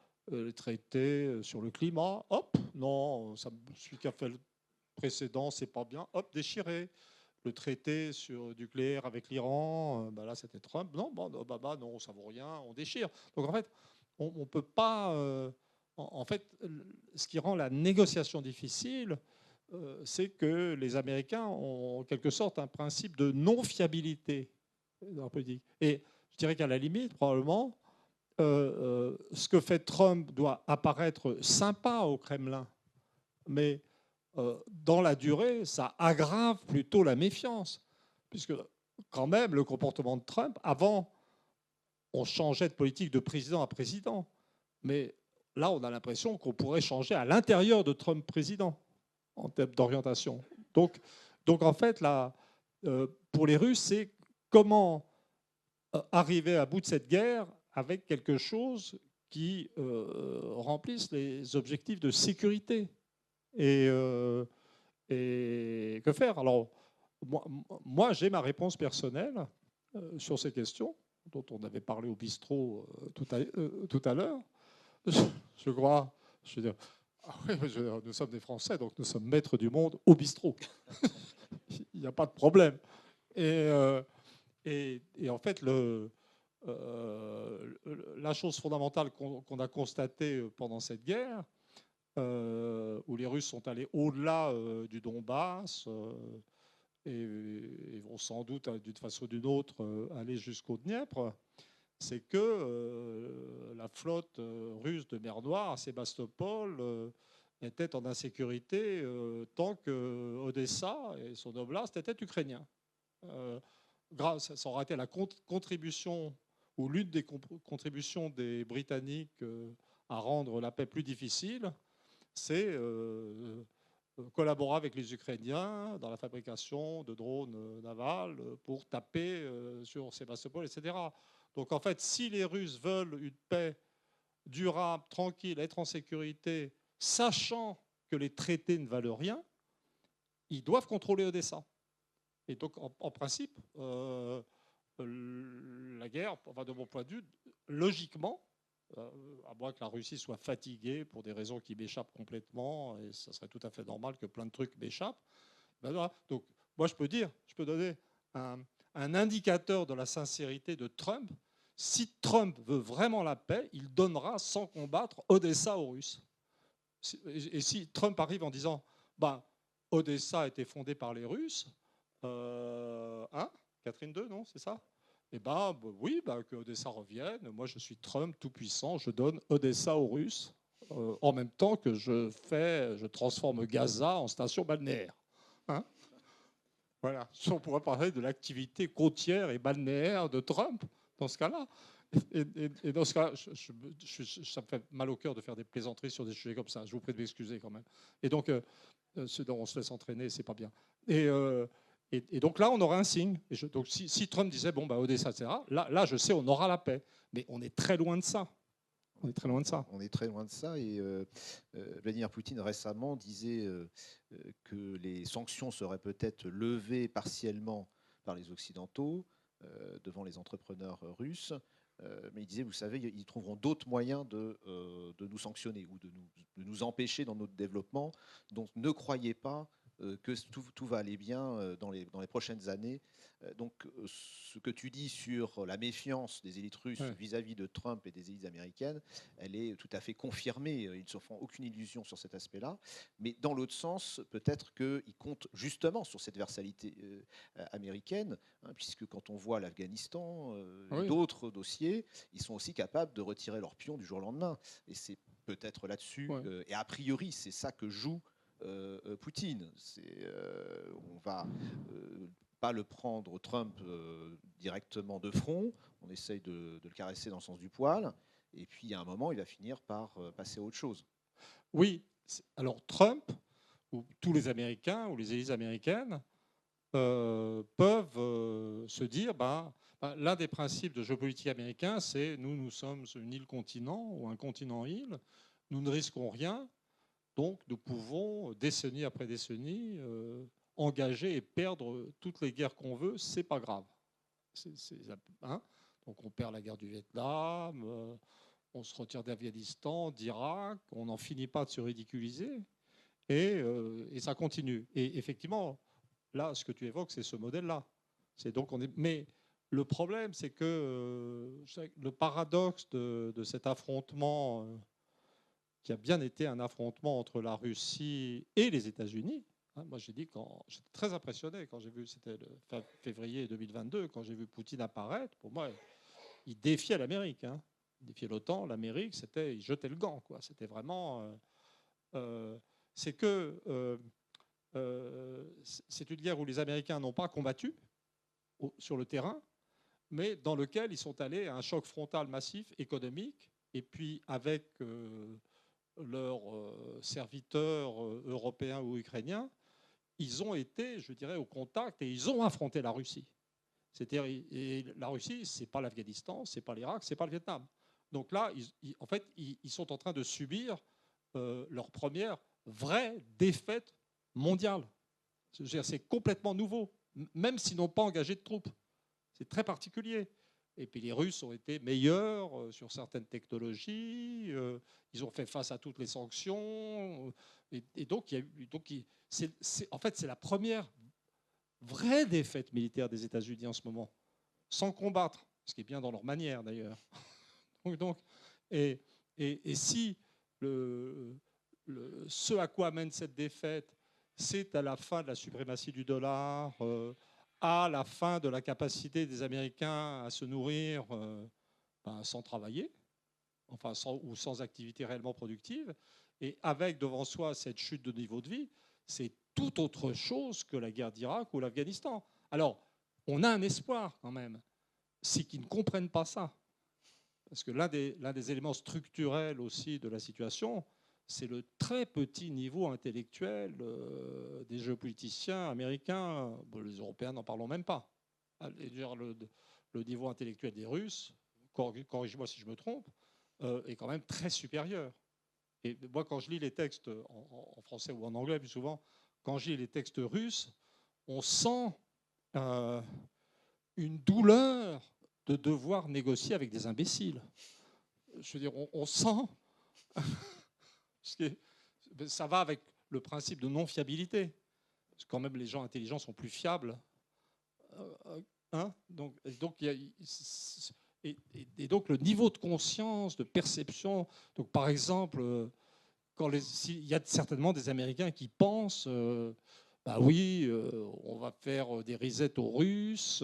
traité sur le climat, hop, non, celui qui a fait le précédent, c'est pas bien, hop, déchiré. Le traité sur le nucléaire avec l'Iran, là c'était Trump, non, bon, Obama, non, ça vaut rien, on déchire. Donc en fait, on ne peut pas. En fait, ce qui rend la négociation difficile, c'est que les Américains ont en quelque sorte un principe de non-fiabilité dans la politique. Et je dirais qu'à la limite, probablement, ce que fait Trump doit apparaître sympa au Kremlin, mais dans la durée, ça aggrave plutôt la méfiance. Puisque quand même, le comportement de Trump, avant, on changeait de politique de président à président. Mais là, on a l'impression qu'on pourrait changer à l'intérieur de Trump président en termes d'orientation. Donc en fait, là, pour les Russes, c'est comment arriver à bout de cette guerre avec quelque chose qui remplisse les objectifs de sécurité. Et que faire? Alors, moi j'ai ma réponse personnelle sur ces questions, dont on avait parlé au bistrot tout à l'heure. Je crois, je veux dire, oui, nous sommes des Français, donc nous sommes maîtres du monde au bistrot. Il n'y a pas de problème. Et en fait, la chose fondamentale qu'on a constatée pendant cette guerre, où les Russes sont allés au-delà du Donbass et vont sans doute, d'une façon ou d'une autre, aller jusqu'au Dniepr, c'est que la flotte russe de mer Noire à Sébastopol était en insécurité tant que Odessa et son oblast étaient ukrainiens. Ça aurait été la contribution, ou l'une des contributions des Britanniques à rendre la paix plus difficile, c'est collaborer avec les Ukrainiens dans la fabrication de drones navals pour taper sur Sébastopol, etc. Donc en fait, si les Russes veulent une paix durable, tranquille, être en sécurité, sachant que les traités ne valent rien, ils doivent contrôler Odessa. Et donc en principe, la guerre, de mon point de vue, logiquement, à moins que la Russie soit fatiguée pour des raisons qui m'échappent complètement, et ça serait tout à fait normal que plein de trucs m'échappent. Ben voilà. Donc, moi, je peux donner un indicateur de la sincérité de Trump. Si Trump veut vraiment la paix, il donnera sans combattre Odessa aux Russes. Et si Trump arrive en disant, Odessa a été fondée par les Russes, Catherine II, non, c'est ça? Oui, que Odessa revienne. Moi, je suis Trump tout puissant. Je donne Odessa aux Russes en même temps que je transforme Gaza en station balnéaire. Hein? Voilà. On pourrait parler de l'activité côtière et balnéaire de Trump dans ce cas-là. Et dans ce cas, ça me fait mal au cœur de faire des plaisanteries sur des sujets comme ça. Je vous prie de m'excuser quand même. Et donc, on se laisse entraîner, c'est pas bien. Et donc là, on aura un signe. Donc si Trump disait, Odessa, etc., là, je sais, on aura la paix. Mais on est très loin de ça. On est très loin de ça. On est très loin de ça. Et Vladimir Poutine récemment disait que les sanctions seraient peut-être levées partiellement par les Occidentaux devant les entrepreneurs russes. Mais il disait, vous savez, ils trouveront d'autres moyens de nous sanctionner ou de nous empêcher dans notre développement. Donc ne croyez pas que tout va aller bien dans les prochaines années. Donc ce que tu dis sur la méfiance des élites russes vis-à-vis de Trump et des élites américaines, elle est tout à fait confirmée. Ils ne se font aucune illusion sur cet aspect-là. Mais dans l'autre sens, peut-être qu'ils comptent justement sur cette versalité américaine, hein, puisque quand on voit l'Afghanistan et d'autres dossiers, ils sont aussi capables de retirer leurs pions du jour au lendemain. Et c'est peut-être là-dessus, et a priori, c'est ça que joue Poutine. On va pas le prendre, Trump, directement de front. On essaye de le caresser dans le sens du poil. Et puis, à un moment, il va finir par passer à autre chose. Oui. Alors, Trump, ou tous les Américains, ou les élites américaines, peuvent se dire, l'un des principes de géopolitique américain, c'est nous sommes une île-continent ou un continent-île, nous ne risquons rien, donc nous pouvons, décennie après décennie, engager et perdre toutes les guerres qu'on veut, c'est pas grave. Donc on perd la guerre du Vietnam, on se retire d'Afghanistan, d'Irak, on n'en finit pas de se ridiculiser, et ça continue. Et effectivement, là, ce que tu évoques, c'est ce modèle-là. Mais le problème, c'est que le paradoxe de cet affrontement, qui a bien été un affrontement entre la Russie et les États-Unis. Moi, j'étais très impressionné quand j'ai vu, c'était le fin février 2022, quand j'ai vu Poutine apparaître. Pour moi, il défiait l'Amérique. Il défiait l'OTAN, l'Amérique, il jetait le gant, quoi. C'était vraiment... c'est une guerre où les Américains n'ont pas combattu sur le terrain, mais dans lequel ils sont allés à un choc frontal massif économique, et puis avec leurs serviteurs européens ou ukrainiens, ils ont été, je dirais, au contact et ils ont affronté la Russie. Et la Russie, c'est pas l'Afghanistan, c'est pas l'Irak, c'est pas le Vietnam. Donc là, en fait, ils sont en train de subir leur première vraie défaite mondiale. C'est complètement nouveau, même s'ils n'ont pas engagé de troupes. C'est très particulier. Et puis les Russes ont été meilleurs sur certaines technologies, ils ont fait face à toutes les sanctions. Et donc, en fait, c'est la première vraie défaite militaire des États-Unis en ce moment, sans combattre, ce qui est bien dans leur manière d'ailleurs. Et si ce à quoi amène cette défaite, c'est à la fin de la suprématie du dollar, à la fin de la capacité des Américains à se nourrir sans travailler, enfin sans activité réellement productive, et avec devant soi cette chute de niveau de vie, c'est tout autre chose que la guerre d'Irak ou l'Afghanistan. Alors, on a un espoir quand même, c'est qu'ils ne comprennent pas ça. Parce que l'un des éléments structurels aussi de la situation, c'est le très petit niveau intellectuel des géopoliticiens américains. Les Européens, n'en parlons même pas. Le niveau intellectuel des Russes, corrige-moi si je me trompe, est quand même très supérieur. Et moi, quand je lis les textes en français ou en anglais, plus souvent, quand je lis les textes russes, on sent une douleur de devoir négocier avec des imbéciles. Je veux dire, on sent... Ça va avec le principe de non-fiabilité. Parce que quand même, les gens intelligents sont plus fiables. Donc, le niveau de conscience, de perception... Donc, par exemple, il y a certainement des Américains qui pensent oui, on va faire des resets aux Russes,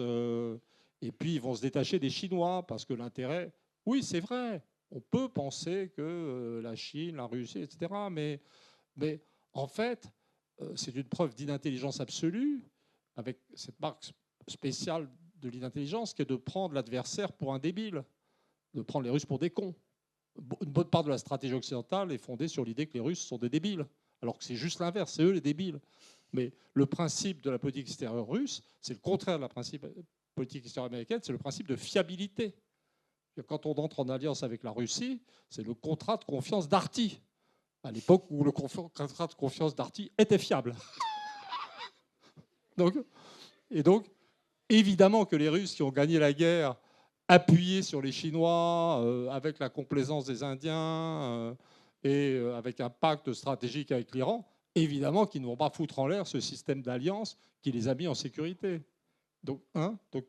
et puis ils vont se détacher des Chinois, parce que l'intérêt... Oui, c'est vrai. On peut penser que la Chine, la Russie, etc. Mais en fait, c'est une preuve d'inintelligence absolue, avec cette marque spéciale de l'inintelligence, qui est de prendre l'adversaire pour un débile, de prendre les Russes pour des cons. Une bonne part de la stratégie occidentale est fondée sur l'idée que les Russes sont des débiles, alors que c'est juste l'inverse, c'est eux les débiles. Mais le principe de la politique extérieure russe, c'est le contraire de la politique extérieure américaine, c'est le principe de fiabilité. Quand on entre en alliance avec la Russie, c'est le contrat de confiance d'Arty, à l'époque où le contrat de confiance d'Arty était fiable. Donc, évidemment que les Russes qui ont gagné la guerre, appuyés sur les Chinois, avec la complaisance des Indiens et avec un pacte stratégique avec l'Iran, évidemment qu'ils ne vont pas foutre en l'air ce système d'alliance qui les a mis en sécurité. Donc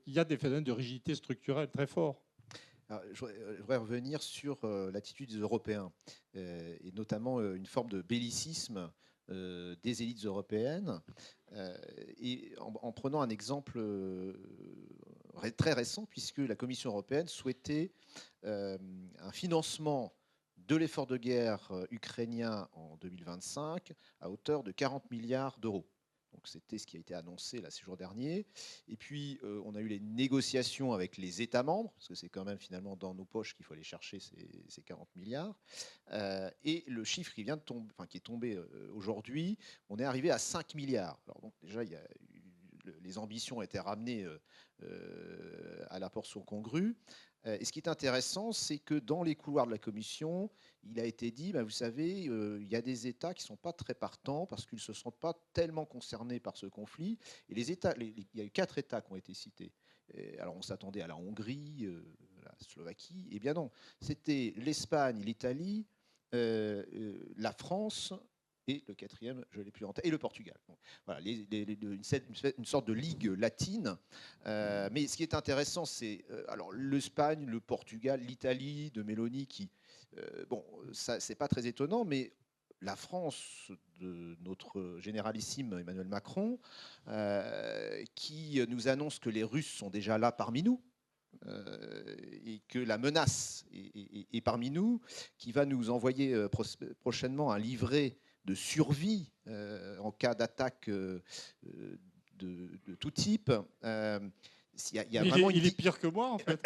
il y a des phénomènes de rigidité structurelle très forts. Alors, je voudrais revenir sur l'attitude des Européens, et notamment une forme de bellicisme des élites européennes, et en prenant un exemple très récent, puisque la Commission européenne souhaitait un financement de l'effort de guerre ukrainien en 2025 à hauteur de 40 milliards d'euros. Donc c'était ce qui a été annoncé là, ces jours derniers. Et puis, on a eu les négociations avec les États membres, parce que c'est quand même finalement dans nos poches qu'il faut aller chercher ces 40 milliards. Et le chiffre qui vient de tomber, enfin, qui est tombé aujourd'hui, on est arrivé à 5 milliards. Alors donc déjà, il y a les ambitions étaient ramenées à la portion congrue. Et ce qui est intéressant, c'est que dans les couloirs de la Commission, il a été dit, vous savez, il y a des États qui ne sont pas très partants parce qu'ils ne se sentent pas tellement concernés par ce conflit. Et les États, il y a eu 4 États qui ont été cités. Alors on s'attendait à la Hongrie, la Slovaquie. Eh bien non, c'était l'Espagne, l'Italie, la France, et le 4e, je ne l'ai plus en tête, et le Portugal. Donc, voilà, une sorte de ligue latine. Mais ce qui est intéressant, c'est alors l'Espagne, le Portugal, l'Italie de Meloni, qui, bon, ça, c'est pas très étonnant, mais la France de notre généralissime Emmanuel Macron, qui nous annonce que les Russes sont déjà là parmi nous, et que la menace est parmi nous, qui va nous envoyer prochainement un livret de survie en cas d'attaque de tout type. Il est pire que moi, en fait.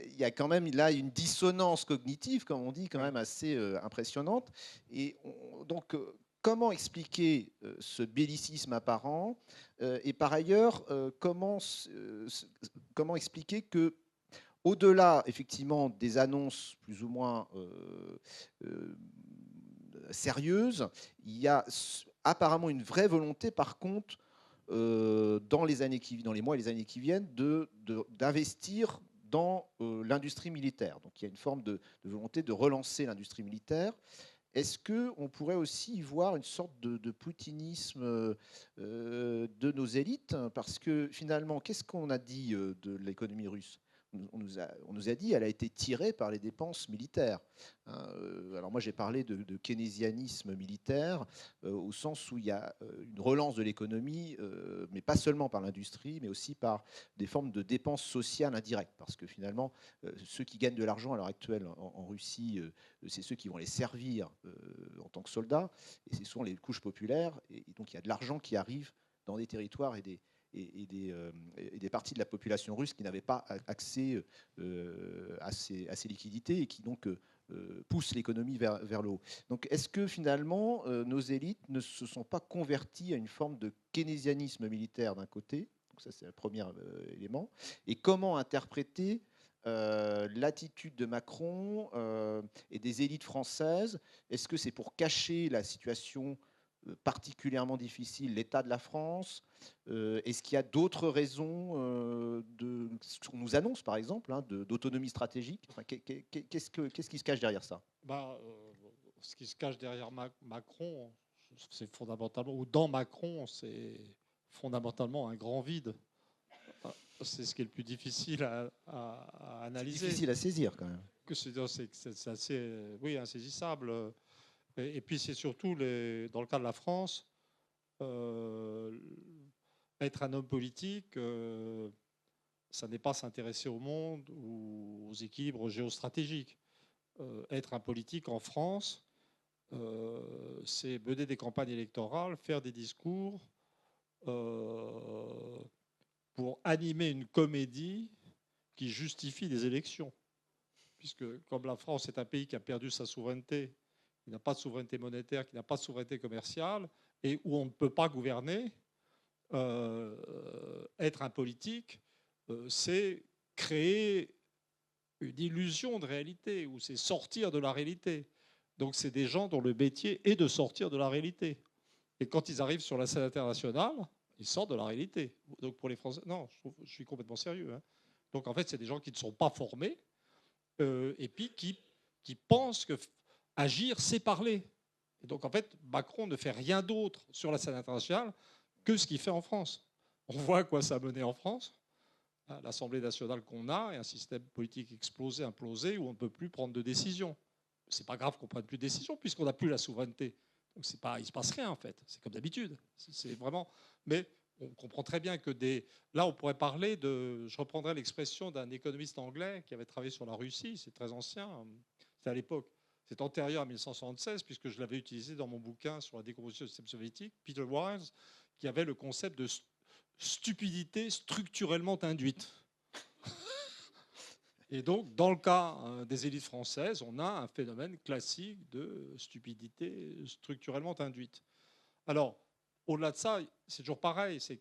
Il y a quand même là une dissonance cognitive, comme on dit, quand même assez impressionnante. Et donc, comment expliquer ce bellicisme apparent, et par ailleurs, comment expliquer que, au-delà effectivement des annonces plus ou moins sérieuses, il y a apparemment une vraie volonté, par contre, dans les mois et les années qui viennent, d'investir dans l'industrie militaire. Donc il y a une forme de volonté de relancer l'industrie militaire. Est-ce qu'on pourrait aussi y voir une sorte de poutinisme de nos élites? Parce que finalement, qu'est-ce qu'on a dit de l'économie russe? On nous a dit qu'elle a été tirée par les dépenses militaires. Alors moi j'ai parlé de keynésianisme militaire, au sens où il y a une relance de l'économie, mais pas seulement par l'industrie, mais aussi par des formes de dépenses sociales indirectes. Parce que finalement, ceux qui gagnent de l'argent à l'heure actuelle en Russie, c'est ceux qui vont les servir en tant que soldats, et ce sont les couches populaires. Et donc il y a de l'argent qui arrive dans des territoires et des parties de la population russe qui n'avaient pas accès à ces liquidités et qui donc poussent l'économie vers le haut. Donc est-ce que finalement nos élites ne se sont pas converties à une forme de keynésianisme militaire d'un côté? Donc ça c'est le premier élément. Et comment interpréter l'attitude de Macron et des élites françaises? Est-ce que c'est pour cacher la situation particulièrement difficile, l'état de la France? Est-ce qu'il y a d'autres raisons ce qu'on nous annonce, par exemple, d'autonomie stratégique? Enfin, qu'est-ce qui se cache derrière ça? Ce qui se cache derrière Macron, c'est fondamentalement, ou dans Macron, c'est fondamentalement un grand vide. C'est ce qui est le plus difficile à analyser. C'est difficile à saisir, quand même. C'est assez, oui, insaisissable. Et puis c'est surtout, dans le cas de la France, être un homme politique, ça n'est pas s'intéresser au monde ou aux équilibres géostratégiques. Être un politique en France, c'est mener des campagnes électorales, faire des discours pour animer une comédie qui justifie des élections. Puisque comme la France est un pays qui a perdu sa souveraineté, qui n'a pas de souveraineté monétaire, qui n'a pas de souveraineté commerciale, et où on ne peut pas gouverner, être un politique, c'est créer une illusion de réalité, ou c'est sortir de la réalité. Donc c'est des gens dont le métier est de sortir de la réalité. Et quand ils arrivent sur la scène internationale, Ils sortent de la réalité. Donc pour les Français, non, je suis complètement sérieux. Hein. Donc en fait, c'est des gens qui ne sont pas formés et puis qui pensent que agir, c'est parler. Et donc en fait, Macron ne fait rien d'autre sur la scène internationale que ce qu'il fait en France. On voit à quoi ça a mené en France. L'Assemblée nationale qu'on a et un système politique explosé, implosé, où on ne peut plus prendre de décision. C'est pas grave qu'on ne prenne plus de décision puisqu'on n'a plus la souveraineté. Donc c'est pas, il ne se passe rien en fait. C'est comme d'habitude. C'est vraiment. Mais on comprend très bien que là, on pourrait parler de. Je reprendrai l'expression d'un économiste anglais qui avait travaillé sur la Russie. C'est très ancien. C'était à l'époque. C'est antérieur à 1976 puisque je l'avais utilisé dans mon bouquin sur la décomposition du système soviétique. Peter Wiles, qui avait le concept de stupidité structurellement induite. Et donc, dans le cas des élites françaises, on a un phénomène classique de stupidité structurellement induite. Alors, au-delà de ça, c'est toujours pareil. C'est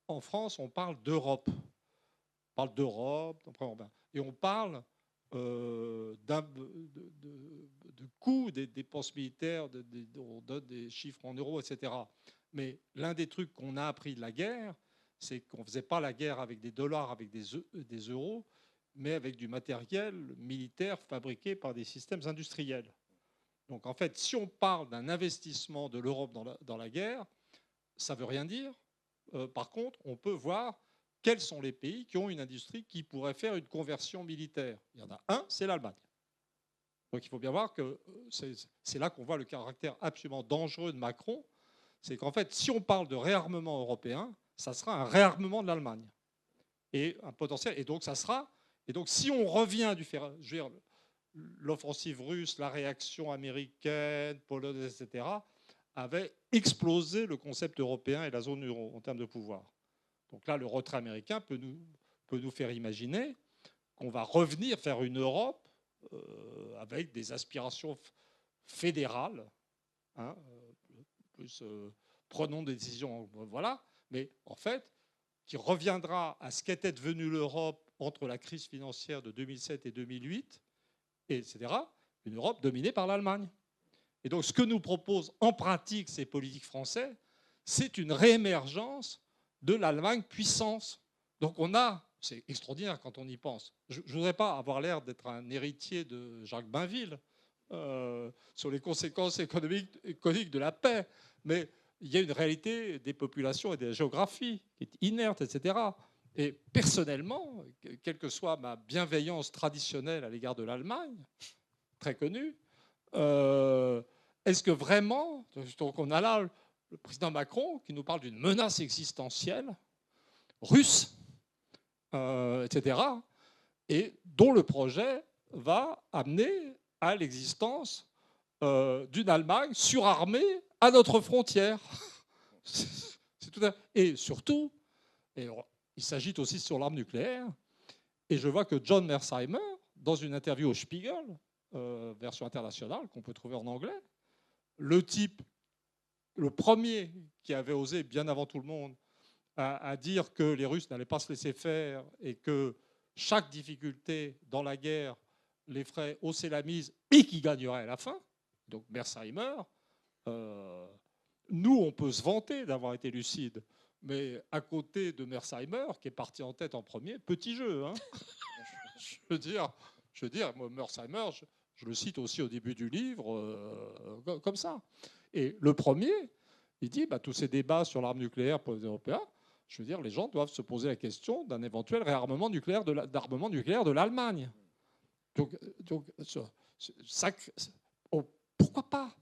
qu'en France, on parle d'Europe. On parle d'Europe, et on parle de coûts des dépenses militaires, on donne des chiffres en euros, etc. Mais l'un des trucs qu'on a appris de la guerre, c'est qu'on ne faisait pas la guerre avec des dollars, avec des euros, mais avec du matériel militaire fabriqué par des systèmes industriels. Donc en fait, si on parle d'un investissement de l'Europe dans la guerre, ça ne veut rien dire. Par contre, on peut voir quels sont les pays qui ont une industrie qui pourrait faire une conversion militaire. Il y en a un, c'est l'Allemagne. Donc il faut bien voir que c'est là qu'on voit le caractère absolument dangereux de Macron. C'est qu'en fait, si on parle de réarmement européen, ça sera un réarmement de l'Allemagne. Et un potentiel. Et donc, ça sera. Et donc, si on revient du fer, je veux dire, l'offensive russe, la réaction américaine, polonaise, etc., avait explosé le concept européen et la zone euro en termes de pouvoir. Donc là, le retrait américain peut nous faire imaginer qu'on va revenir faire une Europe avec des aspirations fédérales, hein, plus prenons des décisions, voilà, mais en fait, qui reviendra à ce qu'était devenue l'Europe entre la crise financière de 2007 et 2008, etc., une Europe dominée par l'Allemagne. Et donc, ce que nous proposent en pratique ces politiques français, c'est une réémergence de l'Allemagne puissance. Donc, c'est extraordinaire quand on y pense. Je ne voudrais pas avoir l'air d'être un héritier de Jacques Bainville sur les conséquences économiques de la paix, mais il y a une réalité des populations et des géographies qui est inerte, etc. Et personnellement, quelle que soit ma bienveillance traditionnelle à l'égard de l'Allemagne, très connue, est-ce que vraiment, donc on a là le président Macron qui nous parle d'une menace existentielle russe, etc., et dont le projet va amener à l'existence d'une Allemagne surarmée à notre frontière. Et surtout, il s'agite aussi sur l'arme nucléaire. Et je vois que John Mearsheimer, dans une interview au Spiegel, version internationale, qu'on peut trouver en anglais, le type, le premier qui avait osé, bien avant tout le monde, à dire que les Russes n'allaient pas se laisser faire et que chaque difficulté dans la guerre les ferait hausser la mise et qui gagnerait à la fin. Donc Mearsheimer, nous, on peut se vanter d'avoir été lucide, mais à côté de Mearsheimer, qui est parti en tête en premier, petit jeu. Hein. je veux dire, moi, Mearsheimer, je le cite aussi au début du livre, comme ça. Et le premier, il dit, tous ces débats sur l'arme nucléaire pour les Européens, je veux dire, les gens doivent se poser la question d'un éventuel réarmement nucléaire d'armement nucléaire de l'Allemagne. Donc ça, pourquoi pas?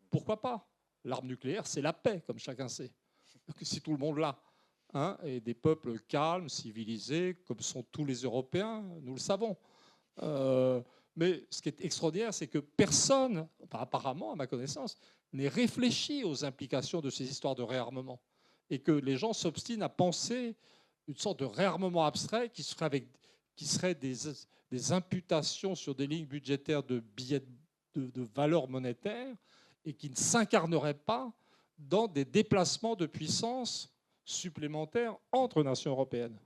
Pourquoi pas? L'arme nucléaire, c'est la paix, comme chacun sait. Si tout le monde l'a. Hein, et des peuples calmes, civilisés, comme sont tous les Européens, nous le savons. Mais ce qui est extraordinaire, c'est que personne, apparemment, à ma connaissance, n'ait réfléchi aux implications de ces histoires de réarmement. Et que les gens s'obstinent à penser une sorte de réarmement abstrait qui serait des imputations sur des lignes budgétaires de billets de valeur monétaire et qui ne s'incarnerait pas dans des déplacements de puissance supplémentaires entre nations européennes.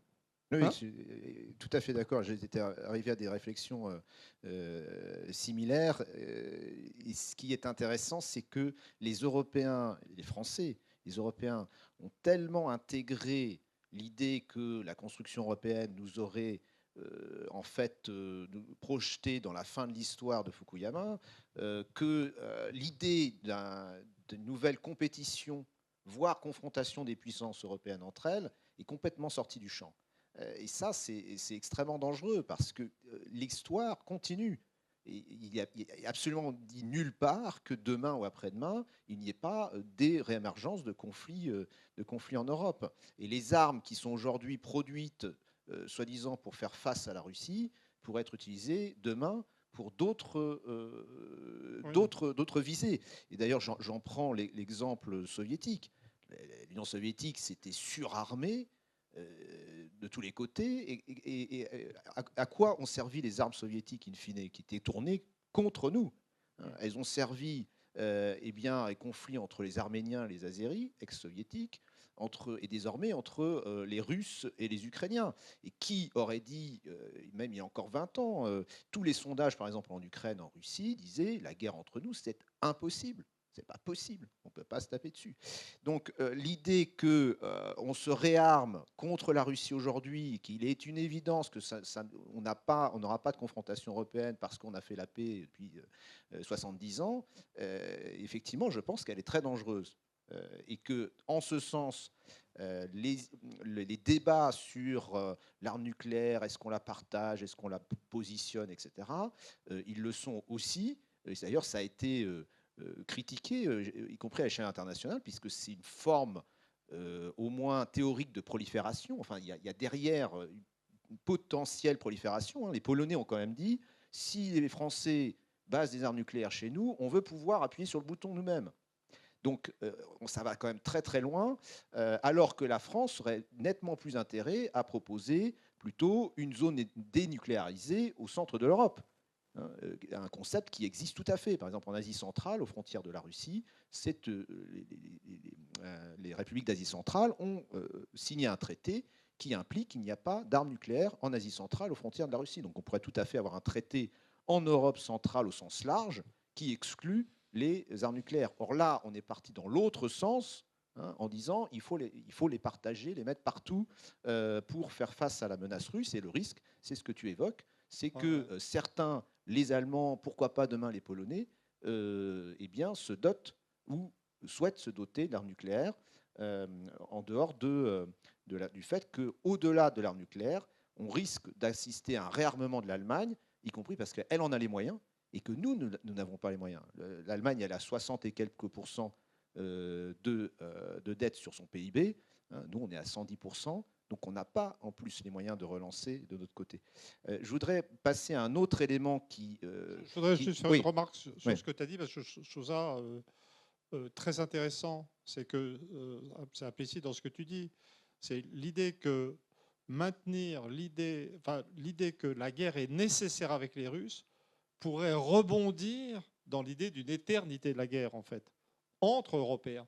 Oui, je suis tout à fait d'accord. J'étais arrivé à des réflexions similaires. Et ce qui est intéressant, c'est que les Européens, les Français, les Européens ont tellement intégré l'idée que la construction européenne nous aurait en fait nous projeté dans la fin de l'histoire de Fukuyama, que l'idée d'une nouvelle compétition, voire confrontation des puissances européennes entre elles, est complètement sortie du champ. Et ça, c'est extrêmement dangereux parce que l'histoire continue. Et il n'y a absolument dit nulle part que demain ou après-demain, il n'y ait pas des réémergences de conflits en Europe. Et les armes qui sont aujourd'hui produites, soi-disant pour faire face à la Russie, pourraient être utilisées demain pour d'autres visées. Et d'ailleurs, j'en prends l'exemple soviétique. L'Union soviétique s'était surarmée de tous les côtés. Et à quoi ont servi les armes soviétiques, in fine, qui étaient tournées contre nous? Elles ont servi un conflit entre les Arméniens et les Azéris, ex-soviétiques, et désormais entre les Russes et les Ukrainiens. Et qui aurait dit, même il y a encore 20 ans, tous les sondages, par exemple en Ukraine, en Russie, disaient la guerre entre nous, c'est impossible. C'est pas possible, on ne peut pas se taper dessus. Donc l'idée qu'on se réarme contre la Russie aujourd'hui, qu'il est une évidence que on n'aura pas de confrontation européenne parce qu'on a fait la paix depuis 70 ans, effectivement, je pense qu'elle est très dangereuse. Et que, en ce sens, les débats sur l'arme nucléaire, est-ce qu'on la partage, est-ce qu'on la positionne, etc., ils le sont aussi. D'ailleurs, ça a été critiqué, y compris à l'échelle internationale, puisque c'est une forme au moins théorique de prolifération. Enfin, il y a derrière une potentielle prolifération. Hein. Les Polonais ont quand même dit, si les Français basent des armes nucléaires chez nous, on veut pouvoir appuyer sur le bouton nous-mêmes. Donc ça va quand même très très loin, alors que la France aurait nettement plus intérêt à proposer plutôt une zone dénucléarisée au centre de l'Europe. Un concept qui existe tout à fait. Par exemple, en Asie centrale, aux frontières de la Russie, les républiques d'Asie centrale ont signé un traité qui implique qu'il n'y a pas d'armes nucléaires en Asie centrale, aux frontières de la Russie. Donc on pourrait tout à fait avoir un traité en Europe centrale au sens large qui exclut les armes nucléaires. Or là, on est parti dans l'autre sens, en disant il faut les partager, les mettre partout pour faire face à la menace russe. Et le risque, c'est ce que tu évoques, c'est que certains, les Allemands, pourquoi pas demain les Polonais, se dotent ou souhaitent se doter d'armes nucléaires en dehors du fait qu'au-delà de l'arme nucléaire, on risque d'assister à un réarmement de l'Allemagne, y compris parce qu'elle en a les moyens, et que nous n'avons pas les moyens. L'Allemagne, elle a 60 et quelques pourcents de dette sur son PIB. Nous, on est à 110%. Donc, on n'a pas, en plus, les moyens de relancer de notre côté. Je voudrais passer à un autre élément qui... je voudrais juste faire une remarque sur ce que tu as dit, parce que je trouve ça très intéressant. C'est que c'est implicite dans ce que tu dis. C'est l'idée que maintenir l'idée que la guerre est nécessaire avec les Russes pourrait rebondir dans l'idée d'une éternité de la guerre, en fait, entre Européens.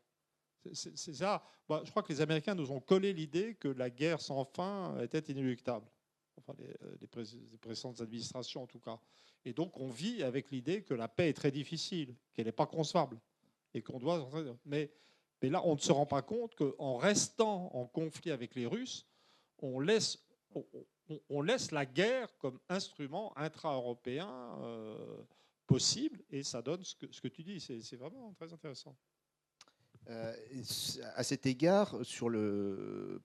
C'est ça. Je crois que les Américains nous ont collé l'idée que la guerre sans fin était inéluctable. Enfin, les précédentes administrations, en tout cas. Et donc, on vit avec l'idée que la paix est très difficile, qu'elle n'est pas concevable. Et qu'on doit... Mais là, on ne se rend pas compte qu'en restant en conflit avec les Russes, on laisse la guerre comme instrument intra-européen possible, et ça donne ce que tu dis. C'est vraiment très intéressant. À cet égard,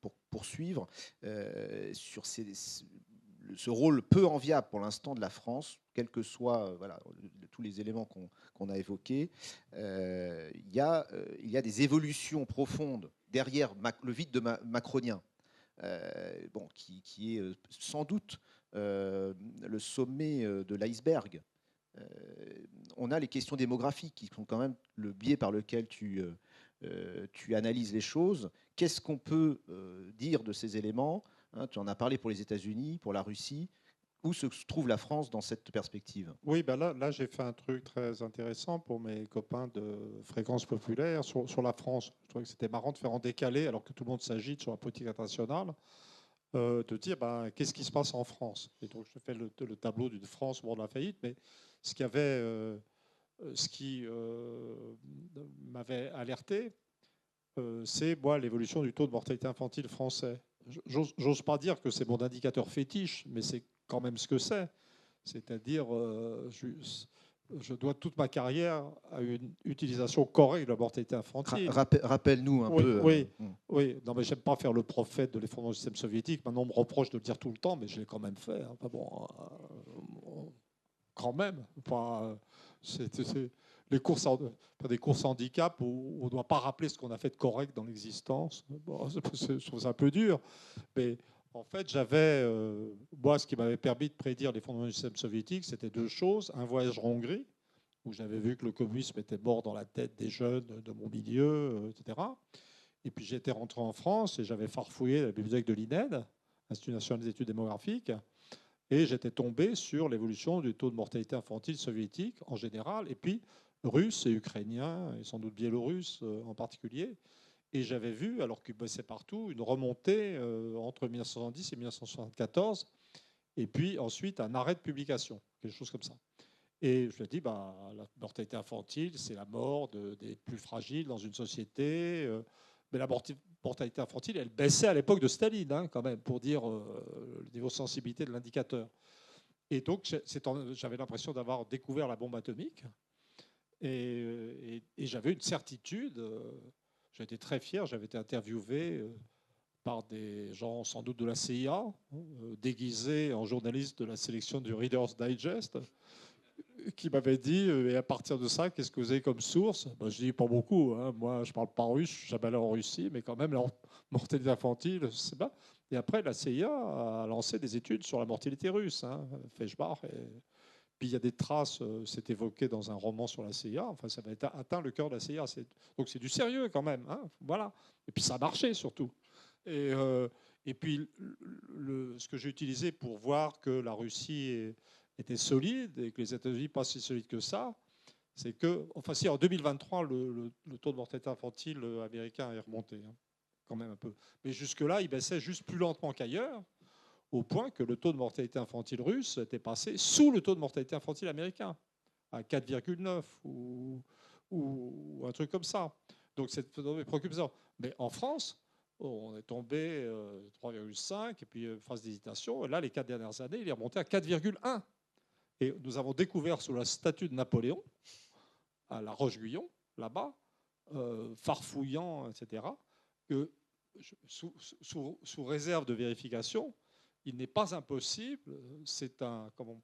pour poursuivre, sur ce rôle peu enviable pour l'instant de la France, quels que soient tous les éléments qu'on a évoqués, il y a des évolutions profondes derrière le vide macronien. Qui est sans doute le sommet de l'iceberg. On a les questions démographiques qui sont quand même le biais par lequel tu analyses les choses. Qu'est-ce qu'on peut dire de ces éléments? Tu en as parlé pour les États-Unis, pour la Russie. Où se trouve la France dans cette perspective? Oui, là j'ai fait un truc très intéressant pour mes copains de Fréquence Populaire sur la France. Je trouvais que c'était marrant de faire en décalé, alors que tout le monde s'agite sur la politique internationale, de dire qu'est-ce qui se passe en France. Et donc je fais le tableau d'une France au bord de la faillite, mais ce qui m'avait alerté, c'est moi l'évolution du taux de mortalité infantile français. J'ose pas dire que c'est mon indicateur fétiche, mais c'est quand même ce que c'est. C'est-à-dire, je dois toute ma carrière à une utilisation correcte de la mortalité infantile. Rappelle-nous un Oui, peu. oui. Non, mais j'aime pas faire le prophète de l'effondrement du système soviétique. Maintenant, on me reproche de le dire tout le temps, mais je l'ai quand même fait. Hein. Enfin bon, quand même. Enfin, les courses, des courses handicap où on ne doit pas rappeler ce qu'on a fait de correct dans l'existence. Bon, je trouve ça un peu dur. Mais en fait, j'avais, moi, ce qui m'avait permis de prédire l'effondrement du système soviétique, c'était deux choses. Un voyage en Hongrie, où j'avais vu que le communisme était mort dans la tête des jeunes de mon milieu, etc. Et puis j'étais rentré en France et j'avais farfouillé la bibliothèque de l'INED, Institut national des études démographiques, et j'étais tombé sur l'évolution du taux de mortalité infantile soviétique en général, et puis russe et ukrainien, et sans doute biélorusse en particulier. Et j'avais vu, alors qu'il bossait partout, une remontée entre 1970 et 1974, et puis ensuite un arrêt de publication, quelque chose comme ça. Et je me dis, la mortalité infantile, c'est la mort des plus fragiles dans une société. Mais la mortalité infantile, elle baissait à l'époque de Staline, hein, quand même, pour dire le niveau de sensibilité de l'indicateur. Et donc, j'avais l'impression d'avoir découvert la bombe atomique. Et j'avais une certitude. J'étais très fier. J'avais été interviewé par des gens sans doute de la CIA, déguisés en journalistes de la sélection du Reader's Digest, qui m'avait dit, et à partir de ça, qu'est-ce que vous avez comme source? Je dis pas beaucoup, hein. Moi je parle pas russe, je suis jamais allé en Russie, mais quand même la mortalité infantile, c'est pas. Et après la CIA a lancé des études sur la mortalité russe, hein, Feshbach. Puis il y a des traces, c'est évoqué dans un roman sur la CIA, enfin ça va atteint le cœur de la CIA. Donc c'est du sérieux quand même, hein, voilà. Et puis ça a marché surtout. Et puis ce que j'ai utilisé pour voir que la Russie était solide et que les États-Unis pas si solides que ça, c'est que, enfin si en 2023 le taux de mortalité infantile américain est remonté, hein, quand même un peu. Mais jusque-là, il baissait juste plus lentement qu'ailleurs, au point que le taux de mortalité infantile russe était passé sous le taux de mortalité infantile américain, à 4,9 ou un truc comme ça. Donc c'est préoccupant. Mais en France, on est tombé 3,5 et puis phase d'hésitation. Là, les 4 dernières années, il est remonté à 4,1. Et nous avons découvert sous la statue de Napoléon, à la Roche-Guyon, là-bas, farfouillant, etc., que sous réserve de vérification, il n'est pas impossible, c'est un, comment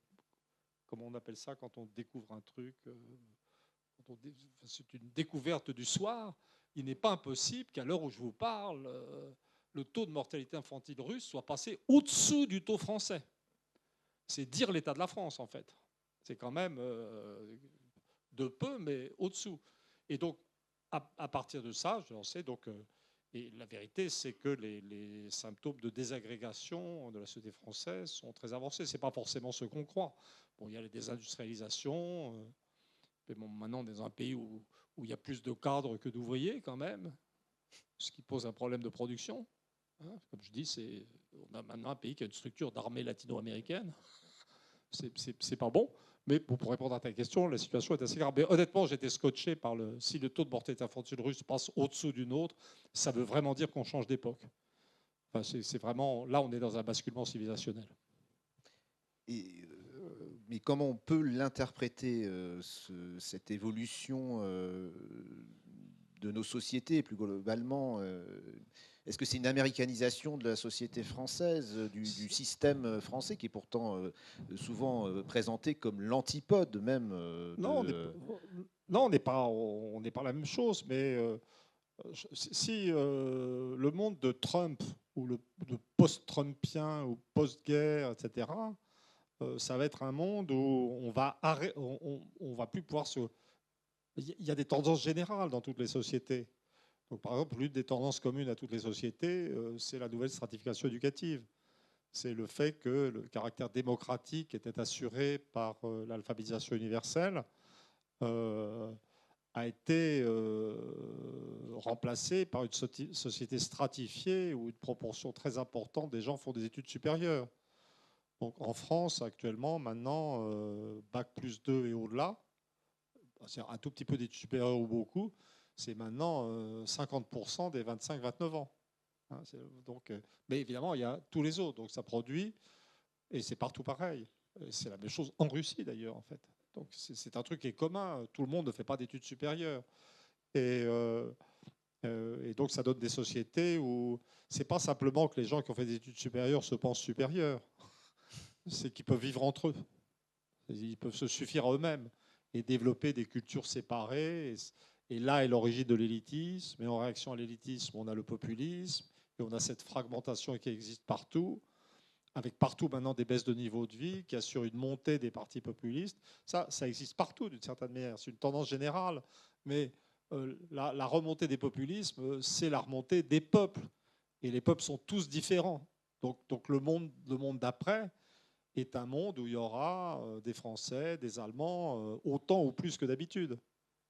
on appelle ça quand on découvre un truc, c'est une découverte du soir, il n'est pas impossible qu'à l'heure où je vous parle, le taux de mortalité infantile russe soit passé au-dessous du taux français. C'est dire l'état de la France, en fait. C'est quand même de peu, mais au-dessous. Et donc, à partir de ça, je sais donc... Et la vérité, c'est que les symptômes de désagrégation de la société française sont très avancés. Ce n'est pas forcément ce qu'on croit. Bon, il y a les désindustrialisations. Mais bon, maintenant, on est dans un pays où il y a plus de cadres que d'ouvriers, quand même, ce qui pose un problème de production. Hein, comme je dis, on a maintenant un pays qui a une structure d'armée latino-américaine. C'est pas bon. Mais pour répondre à ta question, la situation est assez grave. Mais honnêtement, j'étais scotché par si le taux de mortalité infantile russe passe au-dessous d'une autre, ça veut vraiment dire qu'on change d'époque. Enfin, c'est vraiment, là, on est dans un basculement civilisationnel. Mais comment on peut l'interpréter, cette évolution de nos sociétés, plus globalement? Est-ce que c'est une américanisation de la société française, du système français, qui est pourtant souvent présenté comme l'antipode même Non, on n'est pas la même chose, mais si le monde de Trump, ou le post-trumpien, ou post-guerre, etc., ça va être un monde où on va plus pouvoir se... Il y a des tendances générales dans toutes les sociétés. Donc, par exemple, l'une des tendances communes à toutes les sociétés, c'est la nouvelle stratification éducative. C'est le fait que le caractère démocratique était assuré par l'alphabétisation universelle, a été remplacé par une société stratifiée où une proportion très importante des gens font des études supérieures. Donc, en France, actuellement, maintenant, Bac+2 et au-delà, c'est un tout petit peu d'études supérieures ou beaucoup, c'est maintenant 50% des 25-29 ans. Hein, donc, mais évidemment, il y a tous les autres, donc ça produit, et c'est partout pareil. C'est la même chose en Russie d'ailleurs, en fait. Donc c'est un truc qui est commun, tout le monde ne fait pas d'études supérieures. Et donc ça donne des sociétés où c'est pas simplement que les gens qui ont fait des études supérieures se pensent supérieurs, c'est qu'ils peuvent vivre entre eux. Ils peuvent se suffire à eux-mêmes et développer des cultures séparées. Et là est l'origine de l'élitisme. Et en réaction à l'élitisme, on a le populisme. Et on a cette fragmentation qui existe partout, avec partout maintenant des baisses de niveau de vie qui assurent une montée des partis populistes. Ça existe partout d'une certaine manière. C'est une tendance générale. Mais la remontée des populismes, c'est la remontée des peuples. Et les peuples sont tous différents. Donc le monde d'après est un monde où il y aura des Français, des Allemands, autant ou plus que d'habitude.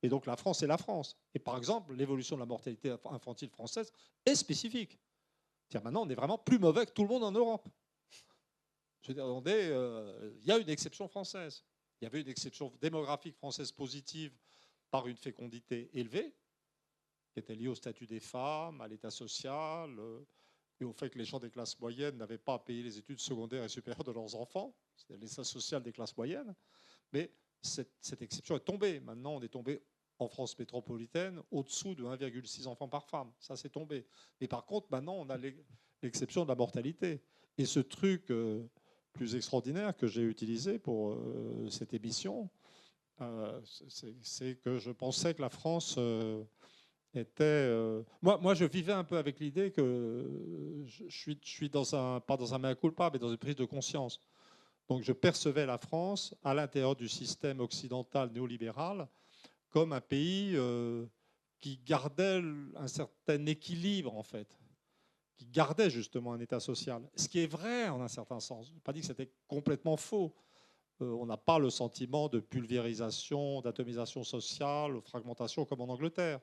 Et donc la France est la France. Et par exemple, l'évolution de la mortalité infantile française est spécifique. Maintenant, on est vraiment plus mauvais que tout le monde en Europe. Je veux dire, il y a une exception française. Il y avait une exception démographique française positive par une fécondité élevée, qui était liée au statut des femmes, à l'état social, et au fait que les gens des classes moyennes n'avaient pas à payer les études secondaires et supérieures de leurs enfants. C'était l'état social des classes moyennes. Mais cette exception est tombée. Maintenant, on est tombé en France métropolitaine au-dessous de 1,6 enfants par femme. Ça, c'est tombé. Mais par contre, maintenant, on a l'exception de la mortalité. Et ce truc plus extraordinaire que j'ai utilisé pour cette émission, c'est que je pensais que la France était... Moi, je vivais un peu avec l'idée que je suis pas dans un mea culpa, mais dans une prise de conscience. Donc je percevais la France à l'intérieur du système occidental néolibéral comme un pays qui gardait un certain équilibre, en fait, qui gardait justement un état social. Ce qui est vrai en un certain sens. Je n'ai pas dit que c'était complètement faux. On n'a pas le sentiment de pulvérisation, d'atomisation sociale, de fragmentation comme en Angleterre.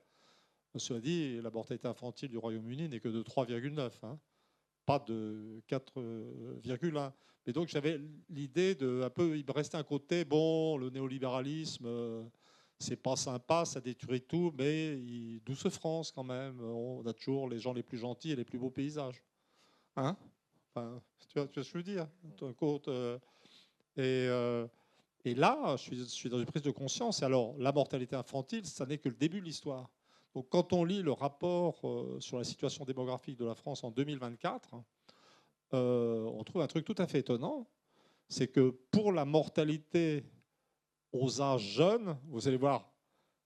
Cela dit, la mortalité infantile du Royaume-Uni n'est que de 3,9, hein, pas de 4,1. Mais donc j'avais l'idée de un peu, il me restait un côté, bon, le néolibéralisme, c'est pas sympa, ça détruit tout, mais douce France quand même. On a toujours les gens les plus gentils et les plus beaux paysages. Hein, enfin, tu vois ce que je veux dire. Et là, je suis dans une prise de conscience. Et alors, la mortalité infantile, ça n'est que le début de l'histoire. Donc, quand on lit le rapport sur la situation démographique de la France en 2024, on trouve un truc tout à fait étonnant. C'est que pour la mortalité aux âges jeunes, vous allez voir,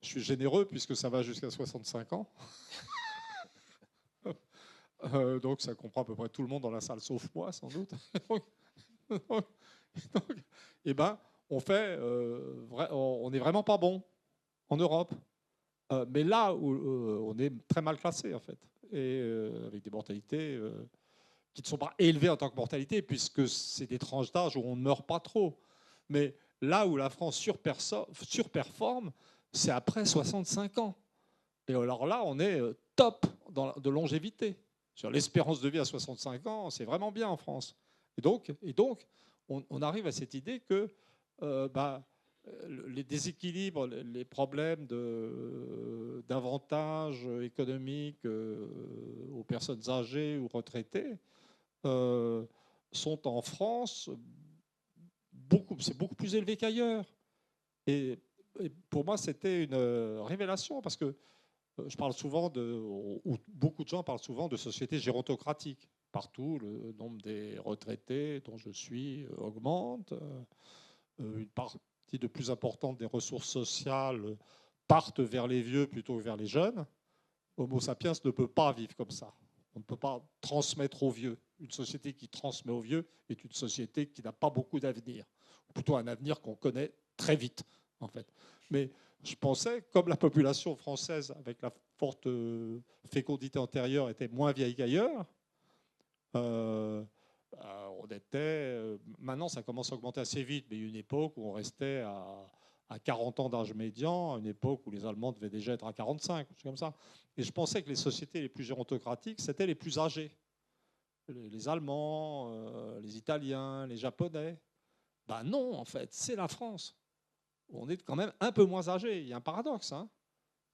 je suis généreux puisque ça va jusqu'à 65 ans. Donc ça comprend à peu près tout le monde dans la salle, sauf moi sans doute. Eh ben, on est vraiment pas bon en Europe. Mais là où on est très mal classé en fait, et avec des mortalités qui ne sont pas élevées en tant que mortalité, puisque c'est des tranches d'âge où on ne meurt pas trop. Mais là où la France surperforme, c'est après 65 ans. Et alors là, on est top de longévité. Sur l'espérance de vie à 65 ans, c'est vraiment bien en France. Et donc on arrive à cette idée que les déséquilibres, les problèmes d'avantages économiques aux personnes âgées ou retraitées sont en France c'est beaucoup plus élevé qu'ailleurs. Et pour moi, c'était une révélation parce que je parle souvent ou beaucoup de gens parlent souvent de sociétés gérontocratiques. Partout, le nombre des retraités dont je suis augmente. Une partie de plus importante des ressources sociales partent vers les vieux plutôt que vers les jeunes. Homo sapiens ne peut pas vivre comme ça. On ne peut pas transmettre aux vieux. Une société qui transmet aux vieux est une société qui n'a pas beaucoup d'avenir. Ou plutôt un avenir qu'on connaît très vite, en fait. Mais je pensais, comme la population française, avec la forte fécondité antérieure, était moins vieille qu'ailleurs, maintenant, ça commence à augmenter assez vite, mais il y a une époque où on restait à 40 ans d'âge médian, à une époque où les Allemands devaient déjà être à 45, comme ça. Et je pensais que les sociétés les plus gérontocratiques, c'était les plus âgés. Les Allemands, les Italiens, les Japonais. Ben non, en fait, c'est la France. On est quand même un peu moins âgés. Il y a un paradoxe, hein.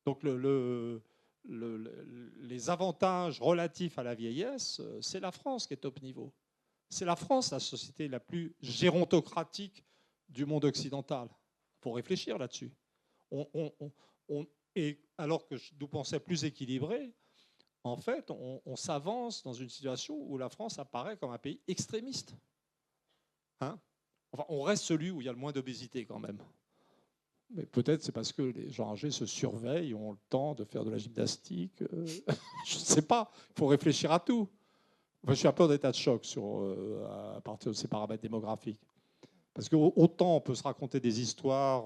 Donc les avantages relatifs à la vieillesse, c'est la France qui est top niveau. C'est la France, la société la plus gérontocratique du monde occidental. Il faut réfléchir là-dessus. Et alors que nous pensons plus équilibré, en fait, on s'avance dans une situation où la France apparaît comme un pays extrémiste. Hein? Enfin, on reste celui où il y a le moins d'obésité quand même. Mais peut-être c'est parce que les gens âgés se surveillent, ont le temps de faire de la gymnastique. Je ne sais pas. Il faut réfléchir à tout. Enfin, je suis un peu en état de choc à partir de ces paramètres démographiques. Parce que autant on peut se raconter des histoires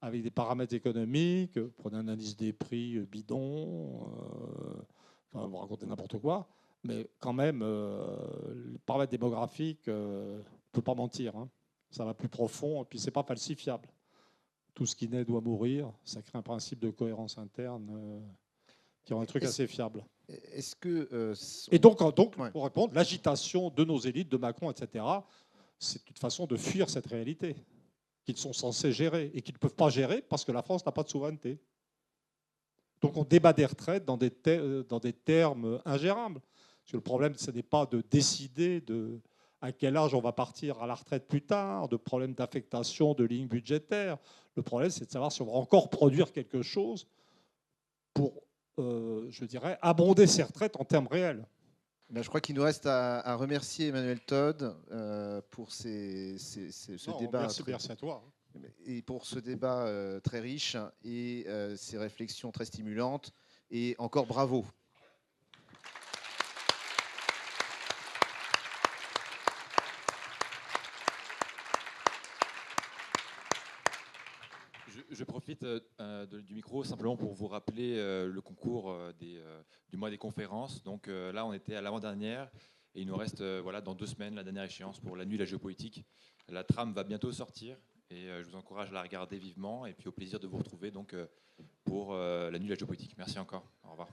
avec des paramètres économiques, prenez un indice des prix bidon, enfin, vous racontez n'importe quoi, mais quand même, les paramètres démographiques, on ne peut pas mentir. Hein. Ça va plus profond et puis c'est pas falsifiable. Tout ce qui naît doit mourir. Ça crée un principe de cohérence interne qui rend un truc assez fiable. Est-ce que et donc ouais. Pour répondre, l'agitation de nos élites, de Macron, etc., c'est une façon de fuir cette réalité qu'ils sont censés gérer et qu'ils ne peuvent pas gérer parce que la France n'a pas de souveraineté. Donc on débat des retraites dans des termes ingérables. Parce que le problème, ce n'est pas de décider à quel âge on va partir à la retraite plus tard, de problèmes d'affectation, de lignes budgétaires. Le problème, c'est de savoir si on va encore produire quelque chose pour, je dirais, abonder ces retraites en termes réels. Ben, je crois qu'il nous reste à remercier Emmanuel Todd pour ce débat. Merci à toi. Et pour ce débat très riche et ces réflexions très stimulantes. Et encore bravo. Je profite du micro simplement pour vous rappeler le concours du mois des conférences. Donc là, on était à l'avant-dernière et il nous reste dans 2 semaines la dernière échéance pour la nuit de la géopolitique. La trame va bientôt sortir et je vous encourage à la regarder vivement et puis au plaisir de vous retrouver donc, pour la nuit de la géopolitique. Merci encore. Au revoir.